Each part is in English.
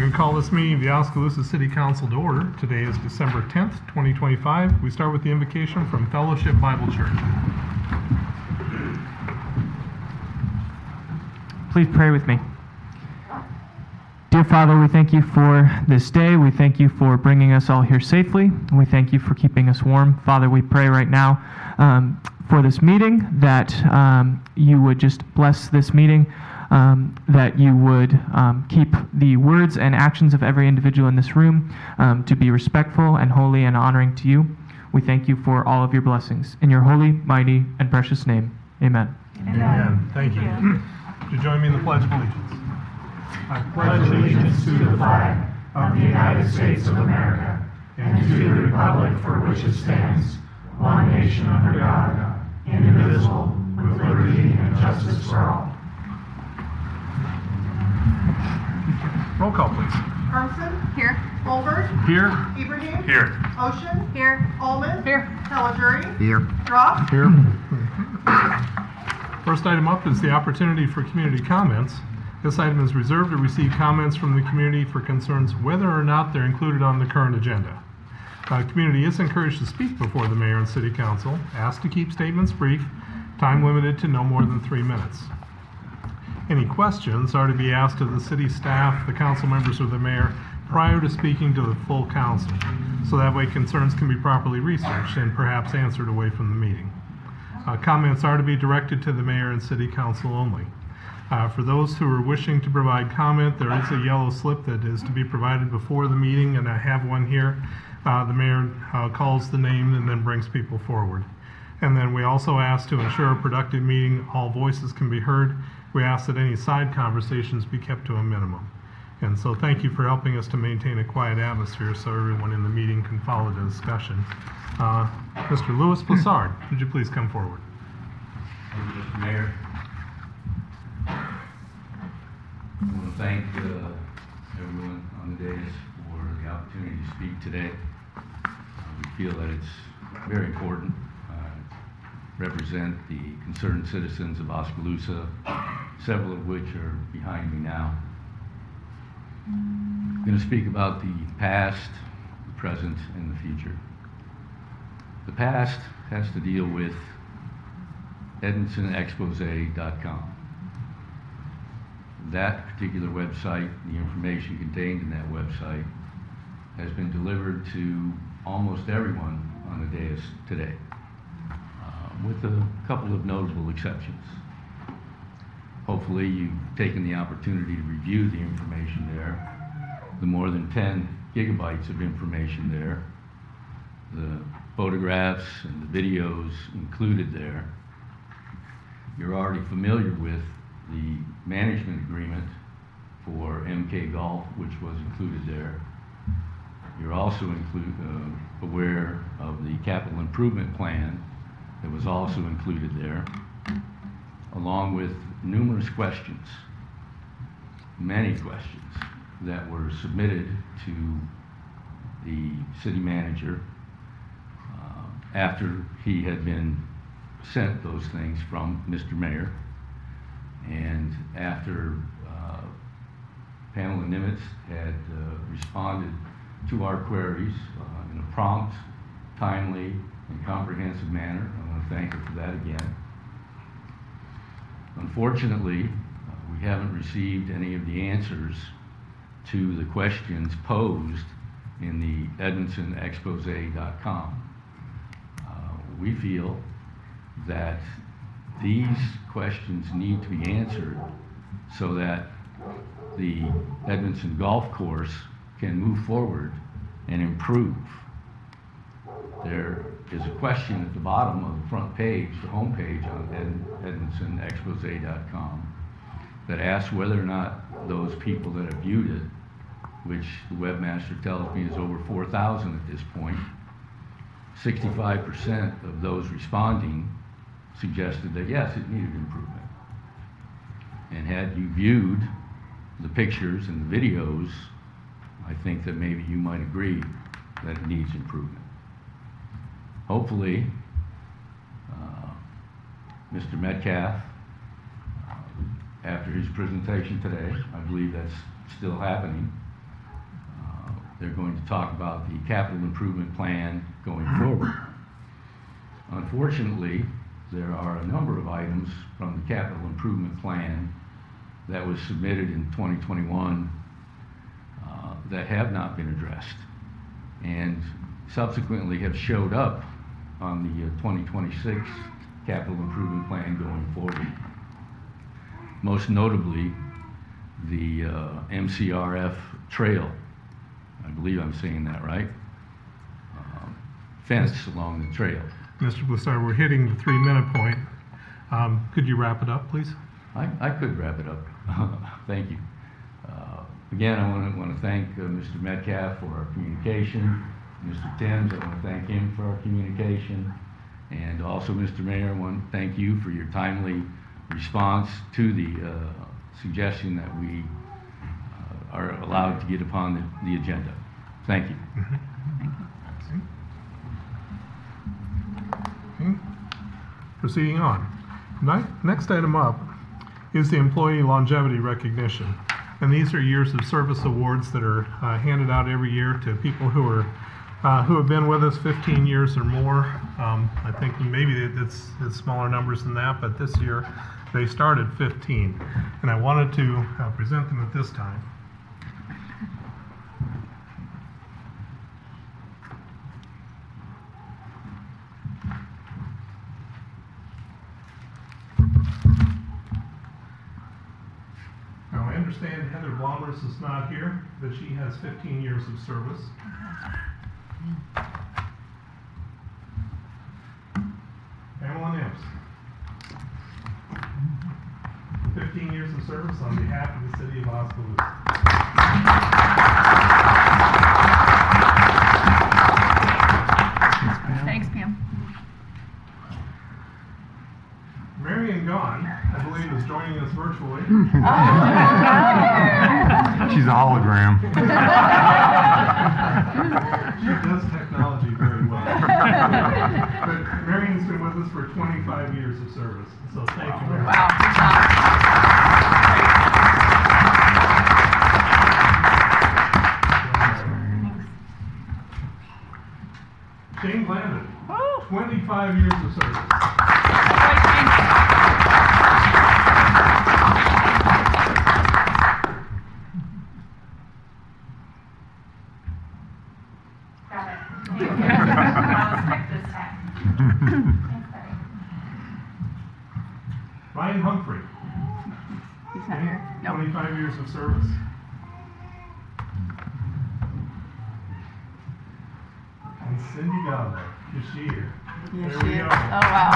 going to call this meeting of the Oskaloosa City Council to order. Today is December 10th, 2025. We start with the invocation from Fellowship Bible Church. Please pray with me. Dear Father, we thank you for this day. We thank you for bringing us all here safely. We thank you for keeping us warm. Father, we pray right now for this meeting that you would just bless this meeting, that you would keep the words and actions of every individual in this room to be respectful and holy and honoring to you. We thank you for all of your blessings. In your holy, mighty, and precious name, amen. Amen. Thank you. Would you join me in the Pledge of Allegiance? I pledge allegiance to the flag of the United States of America and to the republic for which it stands, one nation under God, indivisible, with liberty and justice for all. Roll call, please. Armstrong? Here. Olbert? Here. Ibrahim? Here. Ocean? Here. Ullman? Here. Caligiuri? Here. Ross? Here. First item up is the opportunity for community comments. This item is reserved to receive comments from the community for concerns whether or not they're included on the current agenda. The community is encouraged to speak before the mayor and city council, asked to keep statements brief, time limited to no more than 3 minutes. Any questions are to be asked of the city staff, the council members, or the mayor prior to speaking to the full council, so that way concerns can be properly researched and perhaps answered away from the meeting. Comments are to be directed to the mayor and city council only. For those who are wishing to provide comment, there is a yellow slip that is to be provided before the meeting, and I have one here. The mayor calls the name and then brings people forward. And then we also ask to ensure a productive meeting, all voices can be heard. We ask that any side conversations be kept to a minimum. And so thank you for helping us to maintain a quiet atmosphere so everyone in the meeting can follow the discussion. Mr. Louis Plassard, would you please come forward? Thank you, Mr. Mayor. I want to thank everyone on the dais for the opportunity to speak today. We feel that it's very important to represent the concerned citizens of Oskaloosa, several of which are behind me now. I'm going to speak about the past, the present, and the future. The past has to deal with EdmonsonExpose.com. That particular website, the information contained in that website, has been delivered to almost everyone on the dais today, with a couple of notable exceptions. Hopefully you've taken the opportunity to review the information there, the more than 10 gigabytes of information there, the photographs and the videos included there. You're already familiar with the management agreement for MK Golf, which was included there. You're also aware of the capital improvement plan that was also included there, along with numerous questions, many questions that were submitted to the city manager after he had been sent those things from Mr. Mayor, and after Pamela Nimitz had responded to our queries in a prompt, timely, and comprehensive manner. I want to thank her for that again. Unfortunately, we haven't received any of the answers to the questions posed in the EdmonsonExpose.com. We feel that these questions need to be answered so that the Edmondson Golf Course can move forward and improve. There is a question at the bottom of the front page, the home page on EdmonsonExpose.com, that asks whether or not those people that have viewed it, which the webmaster tells me is over 4,000 at this point, 65% of those responding suggested that yes, it needed improvement. And had you viewed the pictures and the videos, I think that maybe you might agree that it needs improvement. Hopefully, Mr. Metcalf, after his presentation today, I believe that's still happening, They're going to talk about the capital improvement plan going forward. Unfortunately, there are a number of items from the capital improvement plan that was submitted in 2021 that have not been addressed and subsequently have showed up on the 2026 capital improvement plan going forward. Most notably, the MCRF trail, I believe I'm saying that right, fence along the trail. Mr. Broussard, we're hitting the 3-minute point. Could you wrap it up, please? I could wrap it up. Thank you. Again, I want to thank Mr. Metcalf for our communication. Mr. Timms, I want to thank him for our communication. And also, Mr. Mayor, I want to thank you for your timely response to the suggestion that we are allowed to get upon the agenda. Thank you. Okay. Proceeding on. Next item up is the employee longevity recognition. And these are years of service awards that are handed out every year to people who have been with us 15 years or more. I think maybe it's smaller numbers than that, but this year they started 15. And I wanted to present them at this time. Now, I understand Heather Blomers is not here, but she has 15 years of service. Pamela Nips. 15 years of service on behalf of the city of Oskaloosa. Thanks, Pam. Marion Gahn, I believe, is joining us virtually. She's a hologram. She does technology very well. But Marion's been with us for 25 years of service, so thank you, Marion. Wow, good job. Shane Landon, 25 years of service. Got it. Thank you. I was quick this time. Thanks, buddy. Ryan Humphrey, He's not here. Nope. 25 years of service. And Cindy Gallo, is she here? Yes, There she we is. go. Oh, wow.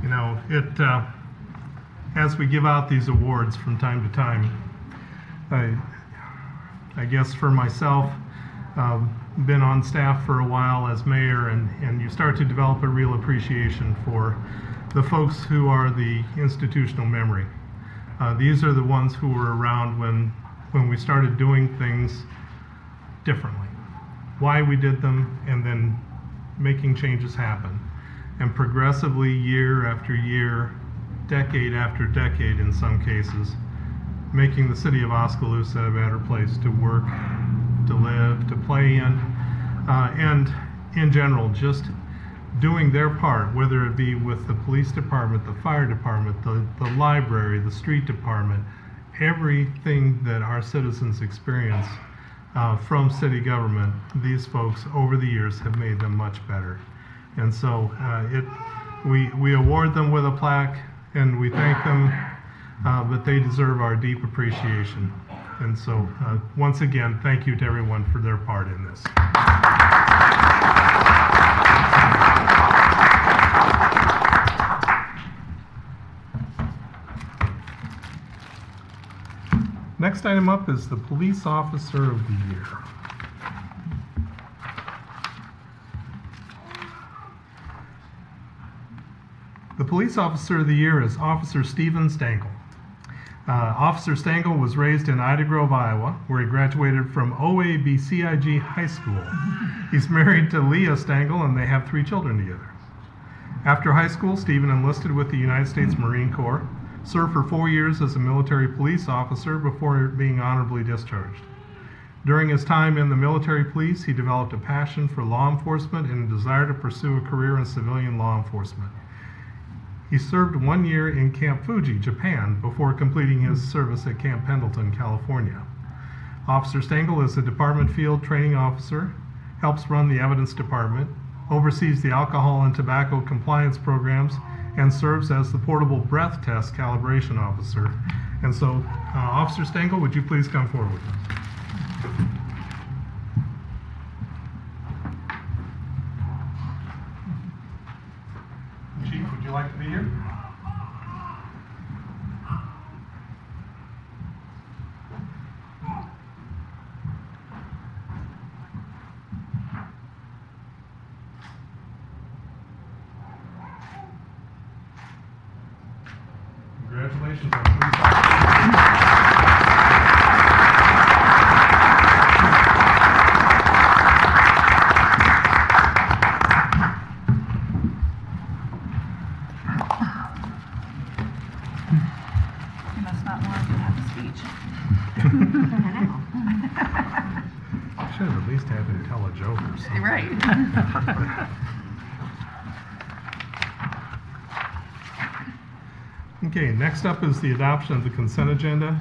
You know, as we give out these awards from time to time, I guess for myself, been on staff for a while as mayor, and you start to develop a real appreciation for the folks who are the institutional memory. These are the ones who were around when we started doing things differently, why we did them, and then making changes happen. And progressively, year after year, decade after decade in some cases, making the city of Oskaloosa a better place to work, to live, to play in, and in general, just doing their part, whether it be with the police department, the fire department, the library, the street department, everything that our citizens experience from city government, these folks over the years have made them much better. And so we award them with a plaque and we thank them, but they deserve our deep appreciation. And so once again, thank you to everyone for their part in this. Next item up is the Police Officer of the Year. The Police Officer of the Year is Officer Stephen Stengel. Officer Stengel was raised in Ida Grove, Iowa, where he graduated from OABCIG High School. He's married to Leah Stengel, and they have 3 children together. After high school, Stephen enlisted with the United States Marine Corps, served for 4 years as a military police officer before being honorably discharged. During his time in the military police, he developed a passion for law enforcement and a desire to pursue a career in civilian law enforcement. He served 1 year in Camp Fuji, Japan, before completing his service at Camp Pendleton, California. Officer Stengel is a department field training officer, helps run the evidence department, oversees the alcohol and tobacco compliance programs, and serves as the portable breath test calibration officer. And so, Officer Stengel, would you please come forward? Chief, would you like to be here? Congratulations on police officer. You must not want to have a speech. Should have at least had to tell a joke or something. Right. Okay, next up is the adoption of the consent agenda.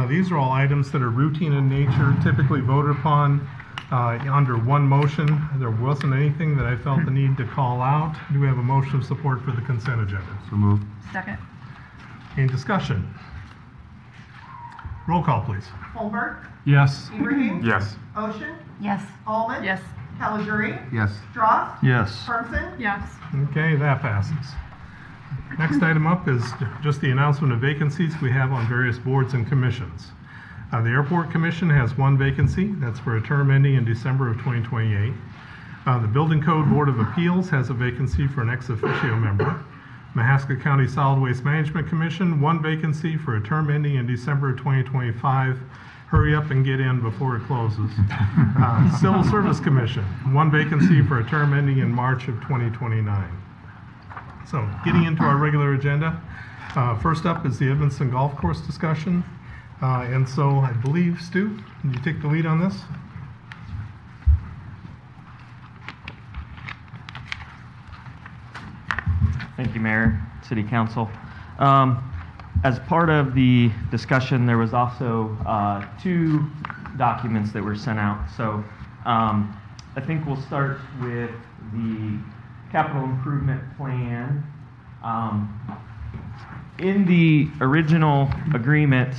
These are all items that are routine in nature, typically voted upon under one motion. There wasn't anything that I felt the need to call out. Do we have a motion of support for the consent agenda? So moved. Second. Any discussion? Roll call, please. Holbert, Yes. Ibrahim, Yes. Ocean, Yes. Allman, Yes. Caligiuri, Yes. Strauss, Yes. Thompson, Yes. Okay, that passes. Next item up is just the announcement of vacancies we have on various boards and commissions. The Airport Commission has 1 vacancy. That's for a term ending in December of 2028. The Building Code Board of Appeals has a vacancy for an ex officio member. Mahaska County Solid Waste Management Commission, 1 vacancy for a term ending in December of 2025. Hurry up and get in before it closes. Civil Service Commission, 1 vacancy for a term ending in March of 2029. So, getting into our regular agenda, first up is the Edmondson Golf Course discussion. And so I believe, Stu, can you take the lead on this? Thank you, Mayor, City Council. As part of the discussion, there was also 2 documents that were sent out. So I think we'll start with the capital improvement plan. In the original agreement,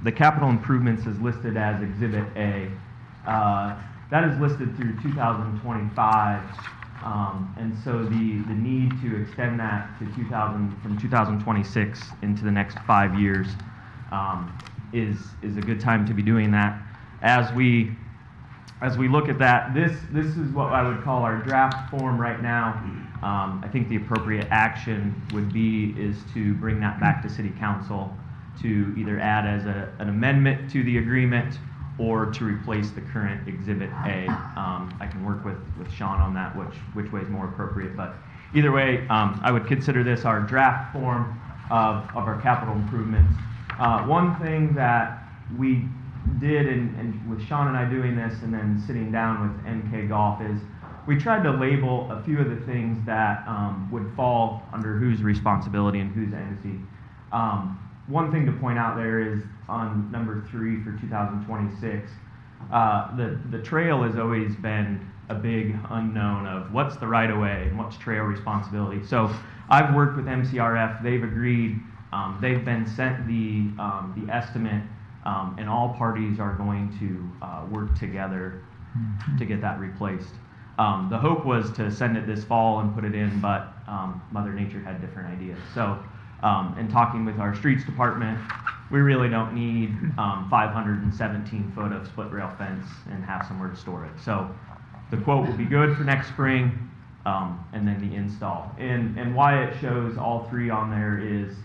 the capital improvements is listed as Exhibit A. That is listed through 2025. And so the need to extend that to from 2026 into the next 5 years is a good time to be doing that. As we look at that, this is what I would call our draft form right now. I think the appropriate action would be to bring that back to City Council to either add as an amendment to the agreement or to replace the current Exhibit A. I can work with Sean on that, which way is more appropriate. But either way, I would consider this our draft form of our capital improvements. One thing that we did, and with Sean and I doing this and then sitting down with NK Golf, is we tried to label a few of the things that would fall under whose responsibility and whose entity. One thing to point out there is on number 3 for 2026, the trail has always been a big unknown of what's the right of way and what's trail responsibility. So I've worked with MCRF, they've agreed, they've been sent the estimate, and all parties are going to work together to get that replaced. The hope was to send it this fall and put it in, but Mother Nature had different ideas. So in talking with our streets department, we really don't need 517 foot of split rail fence and have somewhere to store it. So the quote will be good for next spring, and then the install. And why it shows all three on there is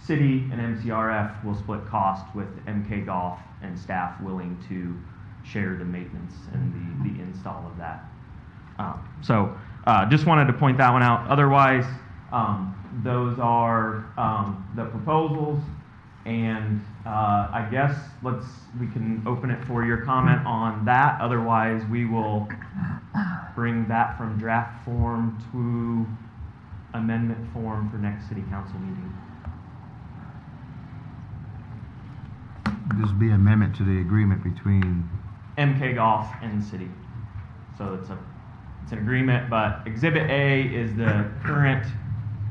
City and MCRF will split cost with MK Golf and staff willing to share the maintenance and the install of that. So just wanted to point that one out. Otherwise, those are the proposals, and I guess we can open it for your comment on that. Otherwise, we will bring that from draft form to amendment form for next city council meeting. This will be amendment to the agreement between, MK Golf and the city. So it's an agreement, but Exhibit A is the current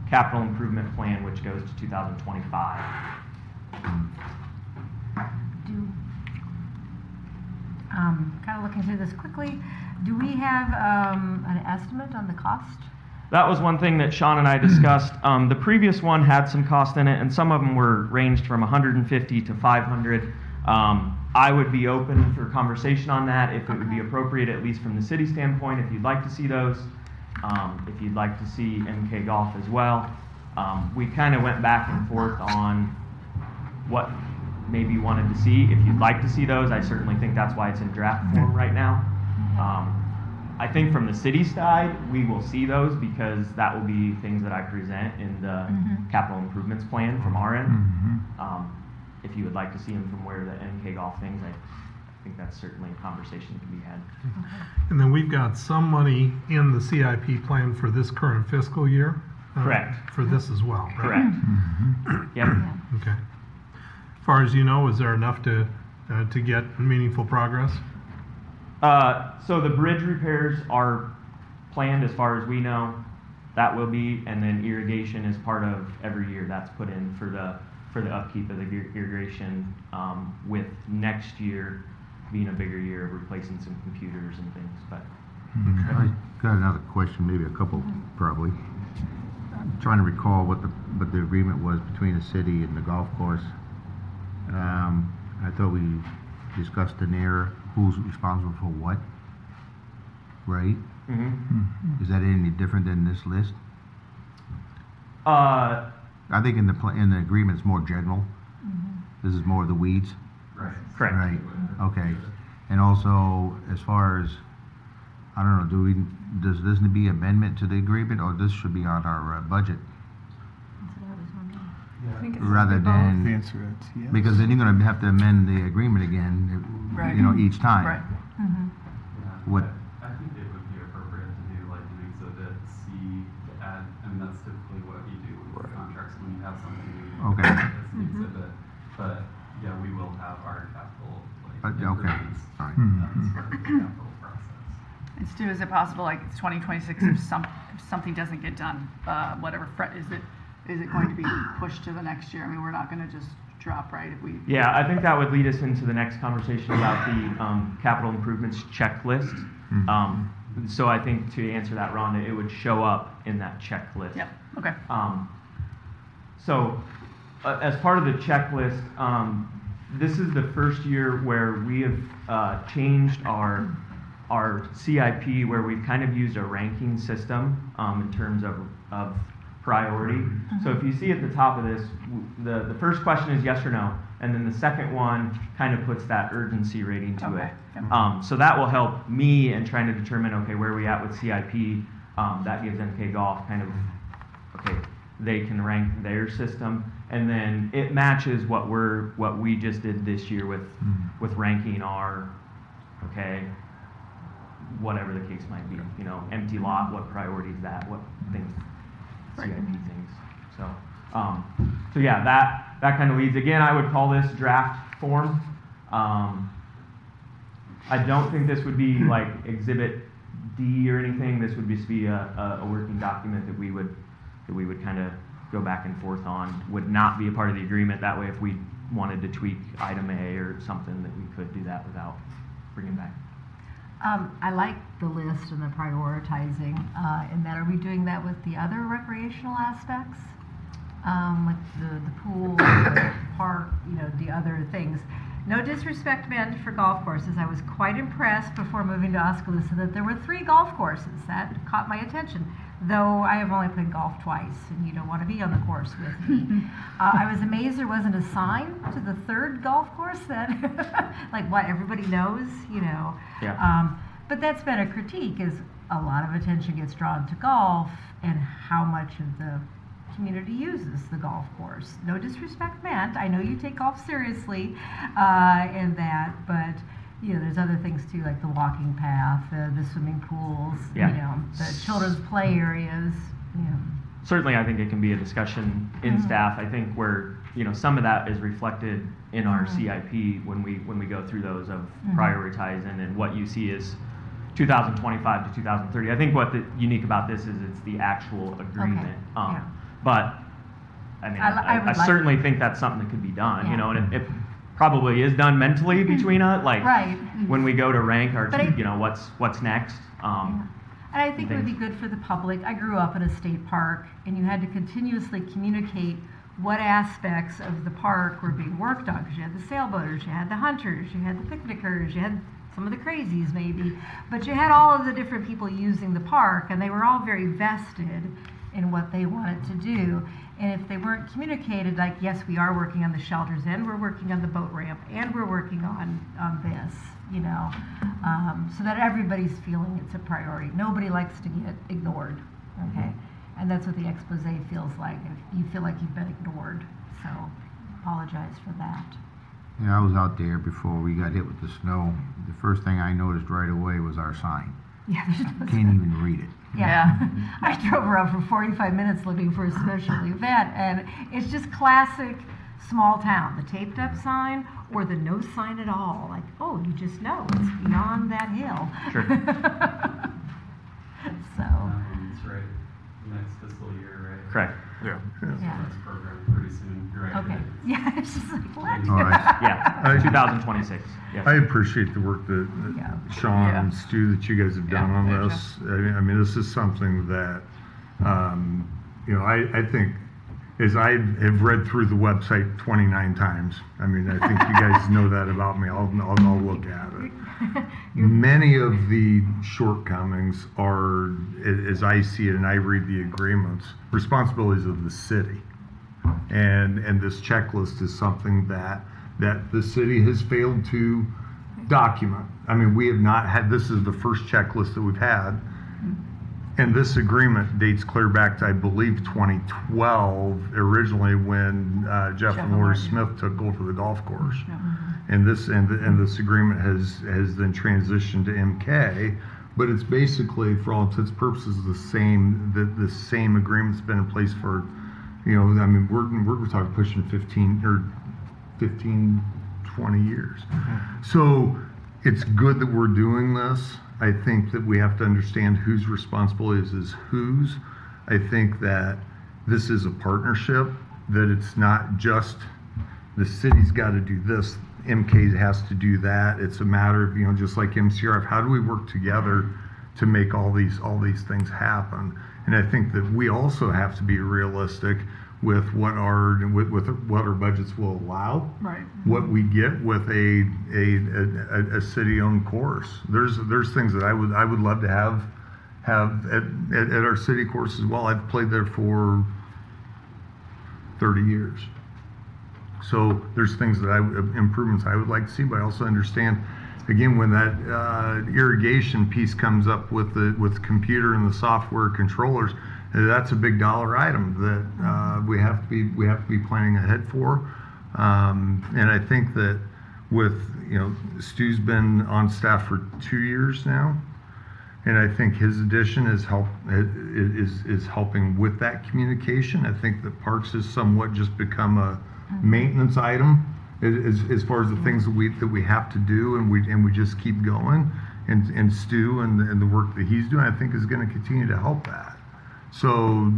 capital improvement plan, which goes to 2025. Kind of looking through this quickly, do we have an estimate on the cost? That was one thing that Sean and I discussed. The previous one had some cost in it, and some of them were ranged from 150 to 500. I would be open for conversation on that if it would be appropriate, at least from the city standpoint, if you'd like to see those. If you'd like to see MK Golf as well. We kind of went back and forth on what maybe wanted to see. If you'd like to see those, I certainly think that's why it's in draft form right now. I think from the city side, we will see those because that will be things that I present in the capital improvements plan from our end. If you would like to see them from where the MK Golf things, I think that's certainly a conversation that can be had. And then we've got some money in the CIP plan for this current fiscal year. Correct. For this as well, right? Correct. Yep. Okay. As far as you know, is there enough to get meaningful progress? So the bridge repairs are planned as far as we know. That will be, and then irrigation is part of every year. That's put in for the upkeep of the irrigation, with next year being a bigger year of replacing some computers and things. But I got another question, maybe a couple probably. I'm trying to recall what the agreement was between the city and the golf course. I thought we discussed in there who's responsible for what, right? Is that any different than this list? I think in the agreement it's more general. This is more of the weeds. Right. correct. Right, okay. And also, as far as, I don't know, does this need to be amendment to the agreement, or this should be on our budget? That's what I was wondering. I think it's Rather both. than, The answer is yes. because then you're gonna have to amend the agreement again, Right. each time. Right. What, I think it would be appropriate to do like an exhibit C to add, I mean, that's typically what you do with contracts when you have something. You Okay. as an exhibit, but yeah, we will have our capital, like, okay, improvements, all right. as part of the capital process. And Stu, is it possible, like, it's 2026, if something doesn't get done, whatever, is it going to be pushed to the next year? I mean, we're not gonna just drop, right, if we. Yeah, I think that would lead us into the next conversation about the capital improvements checklist. So I think to answer that, Rhonda, it would show up in that checklist. Yep, okay. So as part of the checklist, this is the first year where we have changed our CIP, where we've kind of used a ranking system in terms of priority. So if you see at the top of this, the first question is yes or no, and then the second one kind of puts that urgency rating to Okay. it. So that will help me in trying to determine, okay, where are we at with CIP? That gives MK Golf kind of, okay, they can rank their system, and then it matches what we just did this year with ranking our, okay, whatever the case might be, empty lot, what priority is that, what things, CIP things. So yeah, that kind of leads. Again, I would call this draft form. I don't think this would be like Exhibit D or anything. This would just be a working document that we would kind of go back and forth on. Would not be a part of the agreement. That way, if we wanted to tweak item A or something, that we could do that without bringing back. I like the list and the prioritizing, in that, are we doing that with the other recreational aspects? Like the pool, the other things. No disrespect meant for golf courses. I was quite impressed before moving to Oskaloosa that there were 3 golf courses. That caught my attention, though I have only played golf twice, and you don't want to be on the course with me. I was amazed there wasn't a sign to the 3rd golf course that, like what everybody knows, you know. Yeah. But that's been a critique, is a lot of attention gets drawn to golf and how much of the community uses the golf course. No disrespect meant. I know you take golf seriously in that, but you know, there's other things too, like the walking path, the swimming pools, Yeah. you know, the children's play areas. You know. Certainly, I think it can be a discussion in staff. I think where, you know, some of that is reflected in our CIP when we go through those of prioritizing, and what you see is 2025 to 2030. I think what's unique about this is it's the actual agreement. Yeah. But I mean, I would I like- certainly think that's something that could be done. Yeah. You know, and it probably is done mentally between us. Like Right. when we go to rank our, But I- you know, what's next. And I think it would be good for the public. I grew up in a state park, and you had to continuously communicate what aspects of the park were being worked on, because you had the sailboaters, you had the hunters, you had the picnickers, you had some of the crazies maybe, but you had all of the different people using the park, and they were all very vested in what they wanted to do. And if they weren't communicated, like, yes, we are working on the shelters, and we're working on the boat ramp, and we're working on this, you know, so that everybody's feeling it's a priority. Nobody likes to get ignored, okay? And that's what the expose feels like, if you feel like you've been ignored. So apologize for that. Yeah, I was out there before we got hit with the snow. The first thing I noticed right away was our sign. Yeah, there's no Can't even read it. Yeah. I drove around for 45 minutes looking for a special event, and it's just classic small town. The taped up sign or the no sign at all. Like, oh, you just know it's beyond that hill. Sure. So, It's right, next fiscal year, right? Correct. Yeah. yeah. Next program pretty soon, you're right. Okay. Yeah, it's just like, what? All right. Yeah. 2026. Yes. I appreciate the work that Yeah. Sean and Stu, that you guys have done on this. I mean, this is something that, you know, I think, as I have read through the website 29 times. I mean, I think you guys know that about me. I'll look at it. Many of the shortcomings are, as I see it and I read the agreements, responsibilities of the city. And this checklist is something that the city has failed to document. I mean, we have not had, this is the first checklist that we've had. And this agreement dates clear back to, I believe, 2012, originally when Jeff and Lori Smith took over the golf course. And this agreement has then transitioned to MK, but it's basically, for all intents and purposes, the same agreement's been in place for, you know, I mean, we're talking pushing 15, 20 years. So it's good that we're doing this. I think that we have to understand whose responsibility is whose. I think that this is a partnership, that it's not just the city's got to do this, MK has to do that. It's a matter of, you know, just like MCRF, how do we work together to make all these things happen? And I think that we also have to be realistic with what our budgets will allow. Right. What we get with a city-owned course. There's things that I would love to have at our city course as well. I've played there for 30 years. So there's things that improvements I would like to see, but I also understand, again, when that irrigation piece comes up with the computer and the software controllers, that's a big dollar item that we have to be planning ahead for. And I think that with, you know, Stu's been on staff for 2 years now, and I think his addition is helping with that communication. I think that Parks has somewhat just become a maintenance item as far as the things that we have to do, and we just keep going. And Stu and the work that he's doing, I think, is going to continue to help that. So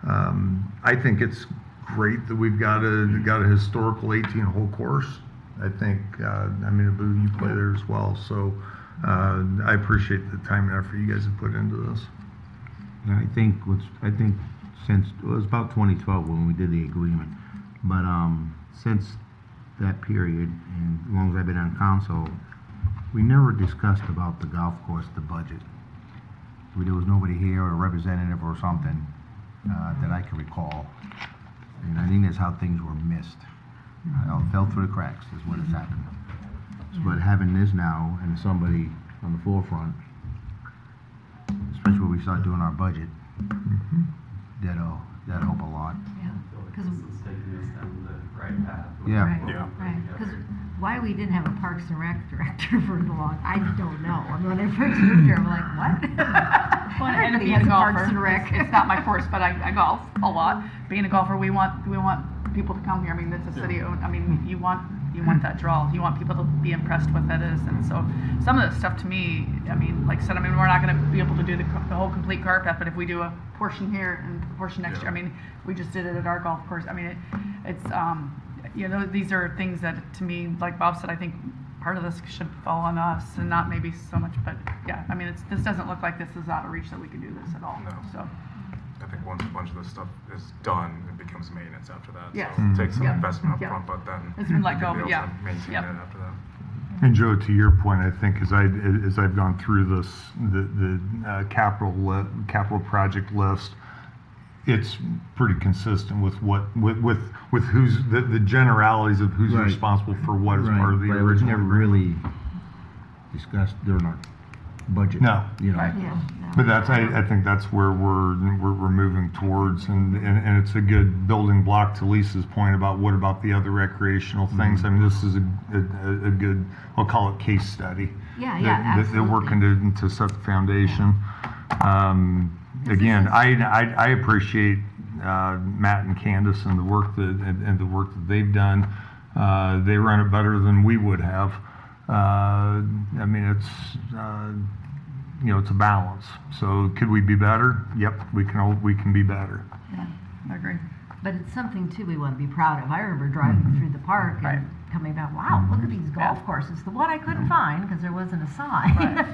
I think it's great that we've got a historical 18-hole course. I think, I mean, Abu, you play there as well. So I appreciate the time and effort you guys have put into this. And I think since, it was about 2012 when we did the agreement, but since that period, and as long as I've been on council, we never discussed about the golf course, the budget. There was nobody here or a representative or something that I can recall. And I think that's how things were missed. It fell through the cracks is what has happened. But having this now and somebody on the forefront, especially when we start doing our budget, that'll help a lot. Yeah, because This is taking us down the right path. Yeah. right. Because why we didn't have a Parks and Rec director for the long, I don't know. I mean, when I first moved here, I'm like, what? Well, and Everybody being has a a Parks golfer, and Rec. it's not my course, but I golf a lot. Being a golfer, we want people to come here. I mean, it's a city owned. I mean, you want that draw. You want people to be impressed with that is. And so some of this stuff to me, I mean, like I said, I mean, we're not going to be able to do the whole complete cart path, but if we do a portion here and a portion next year, I mean, we just did it at our golf course. I mean, it's you know, these are things that to me, like Bob said, I think part of this should fall on us and not maybe so much, but yeah, I mean, this doesn't look like this is out of reach that we can do this at all. No. So. I think once a bunch of this stuff is done, it becomes maintenance after that. Yes. So it takes some Yep. investment up Yep. front, but then It's been let you go, can be able yeah. to maintain Yep. it after that. And Joe, to your point, I think as I've gone through this, the capital project list, it's pretty consistent with with who's the generalities of who's Right. responsible for what as part of the But it was original. never really discussed during our budget. No. You know. Right. Yeah, no. But I think that's where we're moving towards, and it's a good building block to Lisa's point about what about the other recreational things. I mean, this is a good, I'll call it case study. Yeah, that they're working to set the foundation. Again, I appreciate Matt and Candace and the work that they've done. They run it better than we would have. I mean, it's it's a balance. So could we be better? Yep, we can be better. Yeah, I agree. But it's something too we want to be proud of. I remember driving through the park Right. and coming back, wow, look at these golf courses. The one I couldn't find because there wasn't a sign. Right.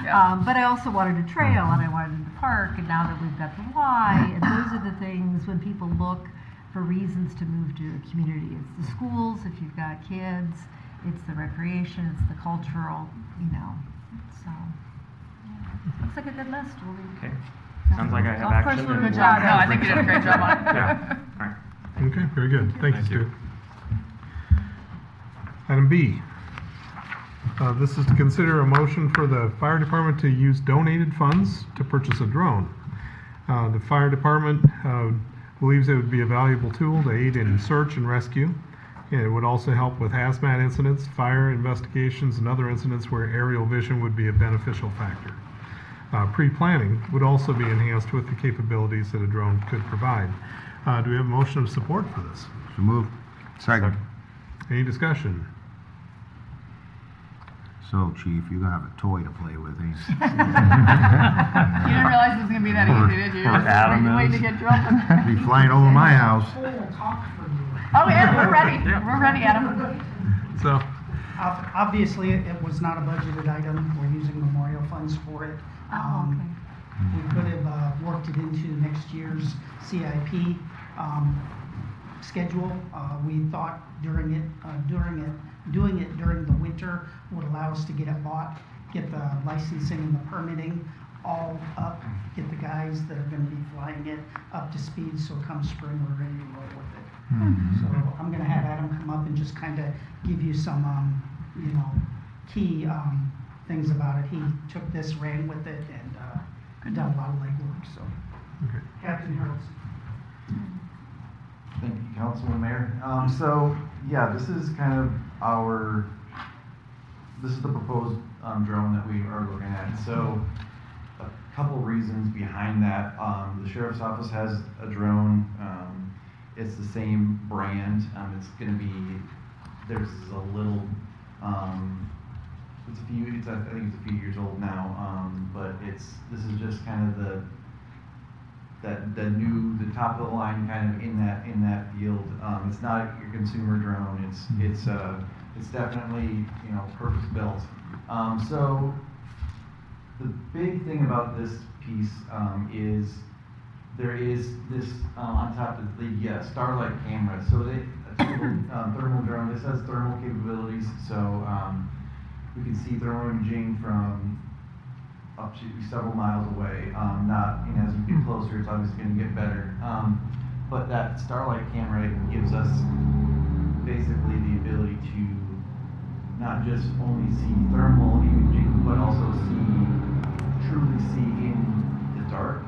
Yeah. But I also wanted a trail and I wanted the park, and now that we've got the Y, and those are the things when people look for reasons to move to a community. It's the schools, if you've got kids, it's the recreation, it's the cultural, so. Yeah. Looks like a good list. Okay. Sounds like I have Golf course action. for and good we'll- job. No, I think you did a great job on it. Yeah. All right. Okay, very good. Thank you, Thank you. Stu. Item B. This is to consider a motion for the fire department to use donated funds to purchase a drone. The fire department believes it would be a valuable tool to aid in search and rescue. It would also help with hazmat incidents, fire investigations, and other incidents where aerial vision would be a beneficial factor. Pre-planning would also be enhanced with the capabilities that a drone could provide. Do we have a motion of support for this? So move. Second. Any discussion? So, Chief, you're gonna have a toy to play with, ain't you? You didn't realize it was going to be that easy, did you? or Adam Waiting to is. get drunk. Be flying over my house. Oh, yeah, we're ready. We're ready, Adam. So, Obviously, it was not a budgeted item. We're using memorial funds for it. Oh, okay. We could have worked it into next year's CIP schedule. We thought doing it during the winter would allow us to get it bought, get the licensing and the permitting all up, get the guys that are going to be flying it up to speed, so come spring we're ready to roll with it. So I'm going to have Adam come up and just kind of give you some, key things about it. He took this, ran with it, and done a lot of legwork. So, okay. Captain Harold's. Thank you, Councilman Mayor. This is kind of this is the proposed drone that we are looking at. So a couple reasons behind that. The Sheriff's Office has a drone. It's the same brand. It's going to be, there's a little, I think it's a few years old now, but this is just kind of the top of the line kind of in that field. It's not your consumer drone. It's definitely purpose built. So the big thing about this piece is there is this on top of the Starlight camera. So a typical thermal drone This has thermal capabilities, so we can see thermal imaging from up to several miles away. As you get closer, it's obviously going to get better. But that Starlight camera gives us basically the ability to not just only see thermal imaging, but also truly see in the dark.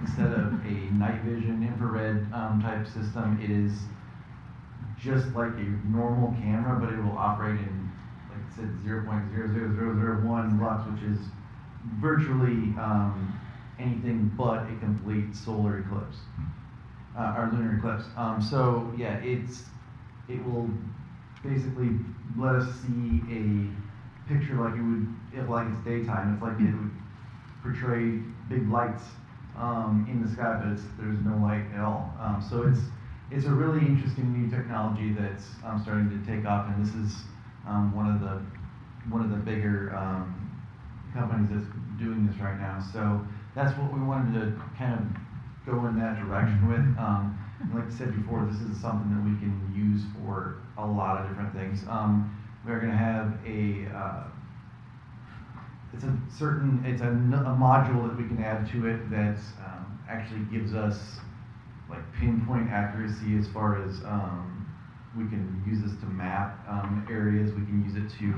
Instead of a night vision infrared type system, it is just like a normal camera, but it will operate in, like I said, 0.00001 lux, which is virtually anything but a complete solar eclipse or lunar eclipse. So yeah, it will basically let us see a picture like it would if like it's daytime. It's like it would portray big lights in the sky, but there's no light at all. So it's a really interesting new technology that's starting to take off, and this is one of the bigger companies that's doing this right now. So that's what we wanted to kind of go in that direction with. And like I said before, this is something that we can use for a lot of different things. We're going to have it's a module that we can add to it that actually gives us like pinpoint accuracy as far as we can use this to map areas. We can use it to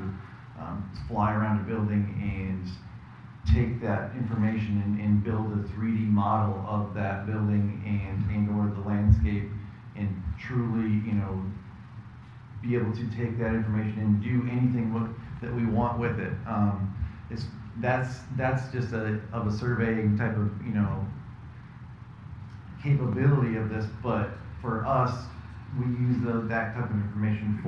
fly around a building and take that information and build a 3D model of that building and or the landscape, and truly, be able to take that information and do anything that we want with it. That's just of a surveying type of capability of this, but for us, we use that type of information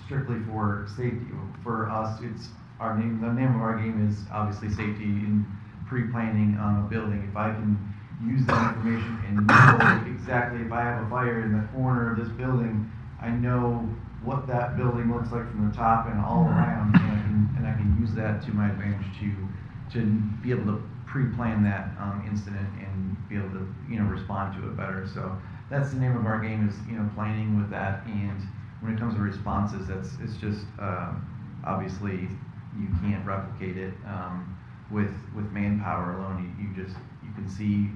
strictly for safety. For us, it's the name of our game is obviously safety in pre-planning a building. If I can use that information and know exactly if I have a fire in the corner of this building, I know what that building looks like from the top and all around, and I can use that to my advantage to be able to pre-plan that incident and be able to respond to it better. So that's the name of our game, is planning with that. And when it comes to responses, it's just obviously you can't replicate it with manpower alone. You can see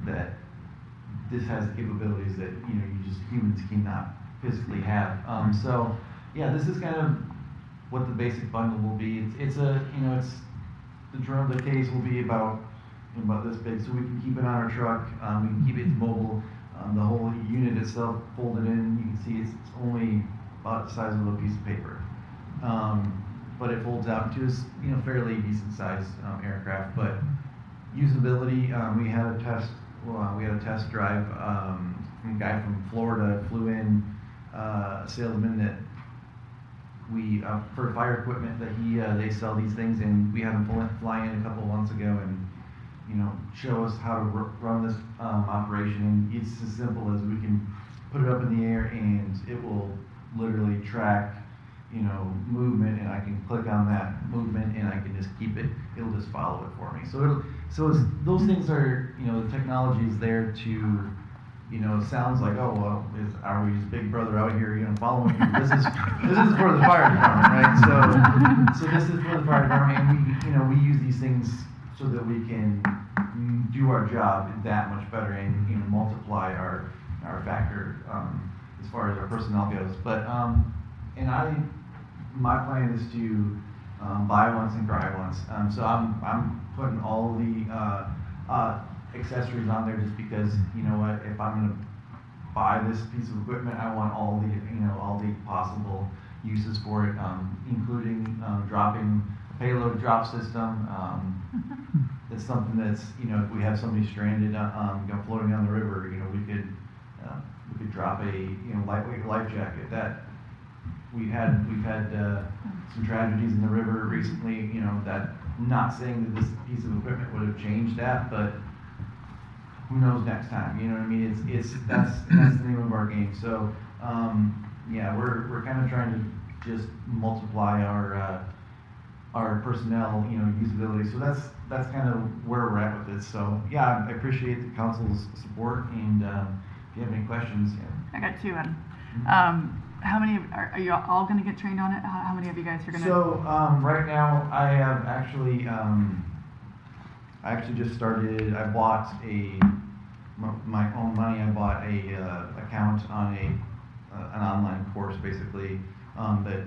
that this has capabilities that humans cannot physically have. So yeah, this is kind of what the basic bundle will be. It's the drone. The case will be about this big, so we can keep it on our truck. We can keep it mobile. The whole unit itself folded in. You can see it's only about the size of a little piece of paper, but it folds out into a fairly decent sized aircraft. But usability, we had a test drive. A guy from Florida flew in, a salesman that we for fire equipment that they sell these things, and we had him fly in a couple of months ago and show us how to run this operation. And it's as simple as we can put it up in the air and it will literally track movement, and I can click on that movement and I can just keep it. It'll just follow it for me. Those things are the technology is there to. It sounds like, oh well, are we just Big Brother out here, following people? This is for the fire department, right? So this is for the fire department, and we use these things so that we can do our job that much better and multiply our factor as far as our personnel goes. But my plan is to buy once and cry once. So I'm putting all the accessories on there just because if I'm going to buy this piece of equipment, I want all the possible uses for it, including dropping a payload drop system. It's something that's if we have somebody stranded floating on the river, we could drop a lightweight life jacket. That we've had some tragedies in the river recently. That I'm not saying that this piece of equipment would have changed that, but who knows next time? You know what I mean? That's the name of our game. So yeah, we're kind of trying to just multiply our personnel, usability. So that's kind of where we're at with this. So yeah, I appreciate the council's support, and if you have any questions, yeah. I got two. How many are you all going to get trained on it? How many of you guys are going to? So right now, I have actually, I actually just started. I bought my own money. I bought a account on an online course, basically. That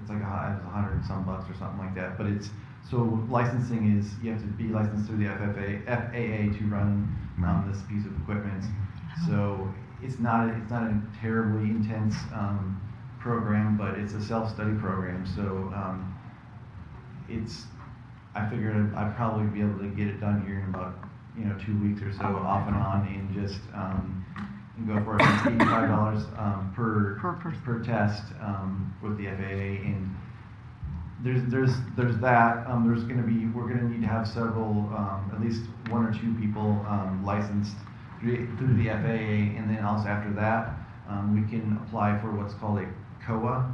it's like it was $100 and some bucks or something like that. But it's so licensing is you have to be licensed through the FAA to run this piece of equipment. So it's not a terribly intense program, but it's a self-study program. So I figured I'd probably be able to get it done here in about 2 weeks or so, off and on, and just go for it. It's $85 per test with the FAA, and there's that. We're gonna need to have several, at least 1 or 2 people licensed through the FAA, and then also after that, we can apply for what's called a COA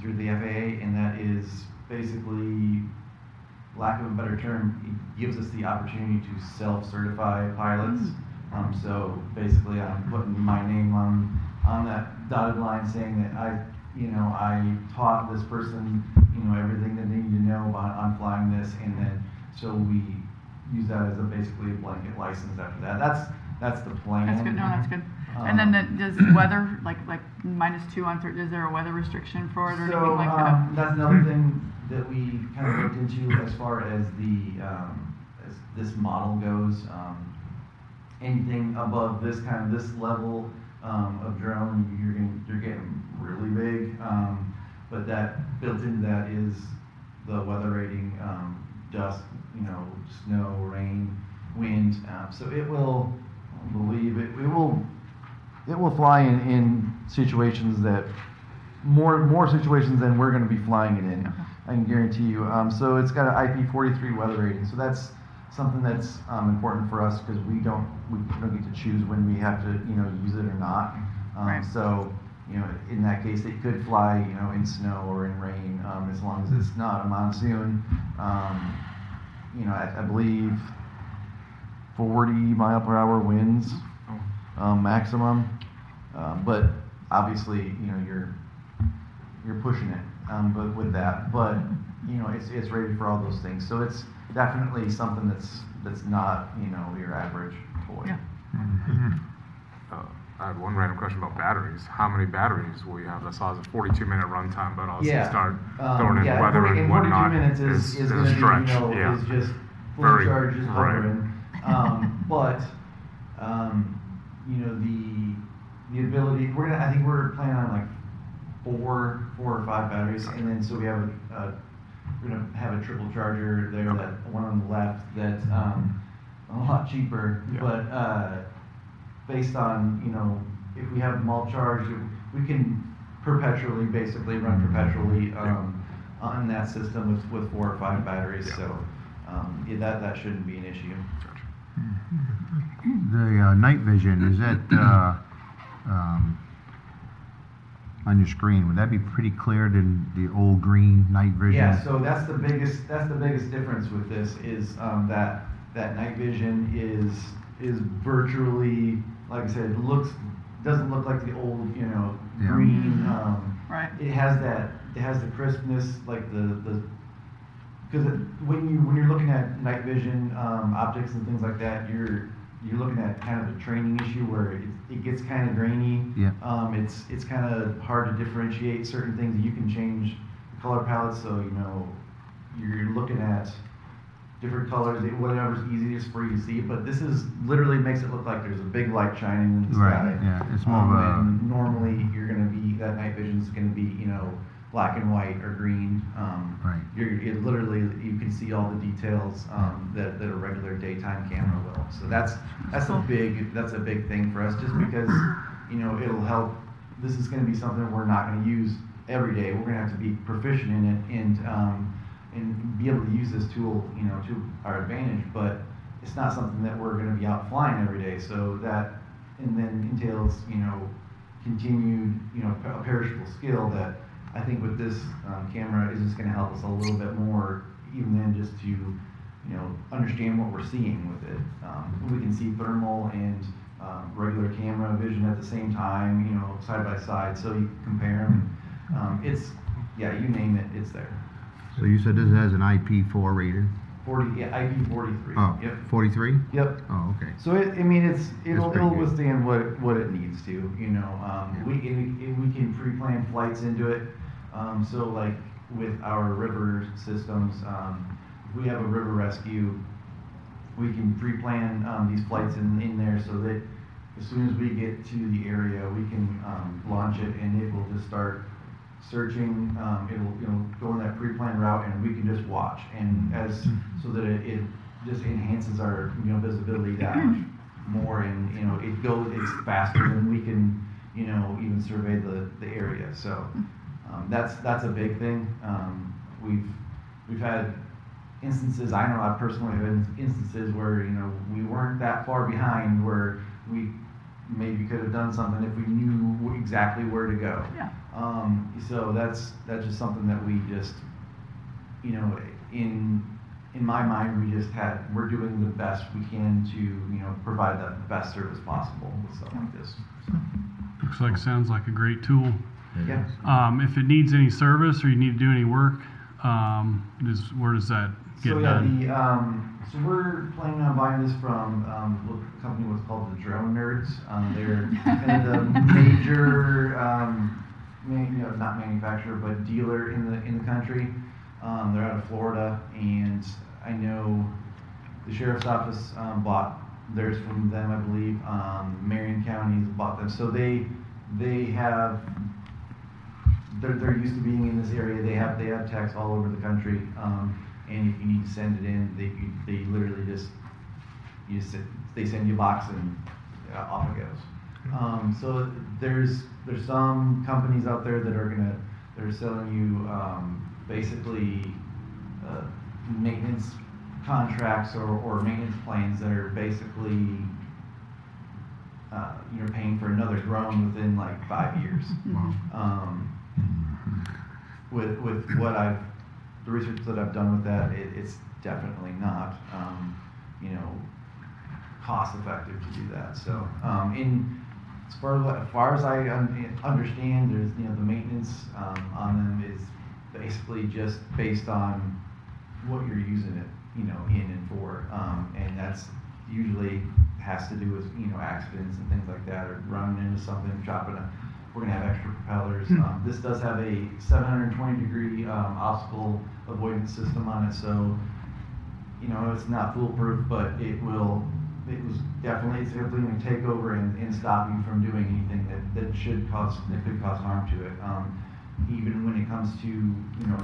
through the FAA, and that is basically, lack of a better term, it gives us the opportunity to self-certify pilots. So basically, I'm putting my name on that dotted line, saying that I taught this person everything that they need to know on flying this, and then so we use that as basically a blanket license after that. That's the plan. That's good. No, that's good. And then does weather, like -2 on certain, is there a weather restriction for it or anything like that? That's another thing that we kind of looked into as far as as this model goes. Anything above this level of drone, you're getting really big. But that built into that is the weather rating, dust, snow, rain, wind. So it will, I believe it will fly in situations that more situations than we're going to be flying it in. I can guarantee you. So it's got an IP43 weather rating. So that's something that's important for us because we don't get to choose when we have to use it or not. Right. So in that case, it could fly in snow or in rain as long as it's not a monsoon. I believe 40 mile per hour winds maximum, but obviously you're pushing it but with that, but it's rated for all those things, so it's definitely something that's not your average toy. Yeah. I had one random question about batteries. How many batteries will you have? I saw it's a 42-minute runtime, but also start throwing in weather and whatnot. 42 minutes is going to be, stretch. is just full charge, is hovering. But the ability, I think we're planning on like four or five batteries, and then so we have we're gonna have a triple charger there, that one on the left that's a lot cheaper, but based on if we have them all charged, we can basically run perpetually on that system with 4 or 5 batteries. So that shouldn't be an issue. The night vision, is that on your screen? Would that be pretty clear than the old green night vision? Yeah, so that's the biggest difference with this is that night vision is virtually, like I said, doesn't look like the old green. Right. It has the crispness, like because when you're looking at night vision optics and things like that, you're looking at kind of a training issue where it gets kind of grainy. Yeah. It's kind of hard to differentiate certain things. You can change the color palette, so you're looking at different colors, whatever's easiest for you to see. But this literally makes it look like there's a big light shining in the sky. Right. Yeah. It's more of a. And normally that night vision is going to be black and white or green. Right. It literally, you can see all the details that a regular daytime camera will. So that's a big thing for us, just because it'll help. This is going to be something we're not going to use every day. We're going to have to be proficient in it and be able to use this tool to our advantage. But it's not something that we're going to be out flying every day. So that and then entails continued a perishable skill that I think with this camera is just going to help us a little bit more, even than just to understand what we're seeing with it. We can see thermal and regular camera vision at the same time, you know, side by side, so you can compare them. It's, yeah, you name it, it's there. So you said this has an IP4 rating? 40, yeah, IP43. Oh, Yep. 43? Yep. Oh, okay. So I mean, it'll pretty good. withstand what it needs to. You know, we can pre-plan flights into it. So like with our river systems, if we have a river rescue, we can pre-plan these flights in there so that as soon as we get to the area, we can launch it and it will just start searching. It'll go on that pre-planned route and we can just watch, and so that it just enhances our visibility that much more, and it's faster than we can even survey the area. So that's a big thing. We've had instances, I know I personally have instances where we weren't that far behind, where we maybe could have done something if we knew exactly where to go. Yeah. So that's just something that we just in my mind we're doing the best we can to provide the best service possible with stuff like this. So. Sounds like a great tool. Yeah. If it needs any service or you need to do any work, where does that get done? So we're planning on buying this from a company what's called the Drone Nerds. They're kind of the major, not manufacturer but dealer in the country. They're out of Florida, and I know the sheriff's office bought theirs from them, I believe. Marion County's bought them, so they have. They're used to being in this area. They have techs all over the country, and if you need to send it in, they literally they send you a box and off it goes. So there's some companies out there that are selling you basically maintenance contracts or maintenance plans that are basically you're paying for another drone within like 5 years. With the research that I've done with that, it's definitely not cost effective to do that. So as far as I understand, there's the maintenance on them is basically just based on what you're using it in and for, and that's usually has to do with accidents and things like that, or running into something, we're going to have extra propellers. This does have a 720-degree obstacle avoidance system on it, so it's not foolproof, but it's definitely going to take over and stop you from doing anything that could cause harm to it. Even when it comes to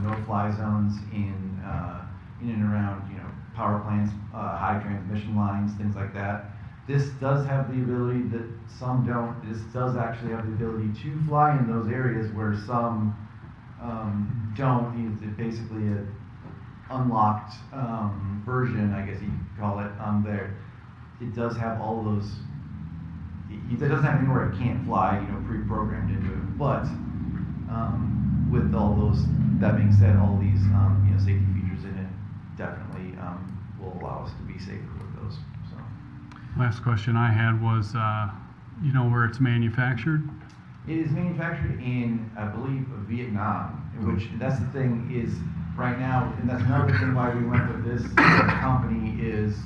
no-fly zones in and around power plants, high transmission lines, things like that. This does have the ability that some don't. This does actually have the ability to fly in those areas where some don't. It's basically an unlocked version, I guess you could call it. There, it does have all those. It doesn't have anywhere it can't fly, pre-programmed into it. But with all those, that being said, all these safety features in it definitely will allow us to be safer with those. So. Last question I had was, where it's manufactured? It is manufactured in, I believe, Vietnam, which that's the thing is right now, and that's another thing why we went with this company is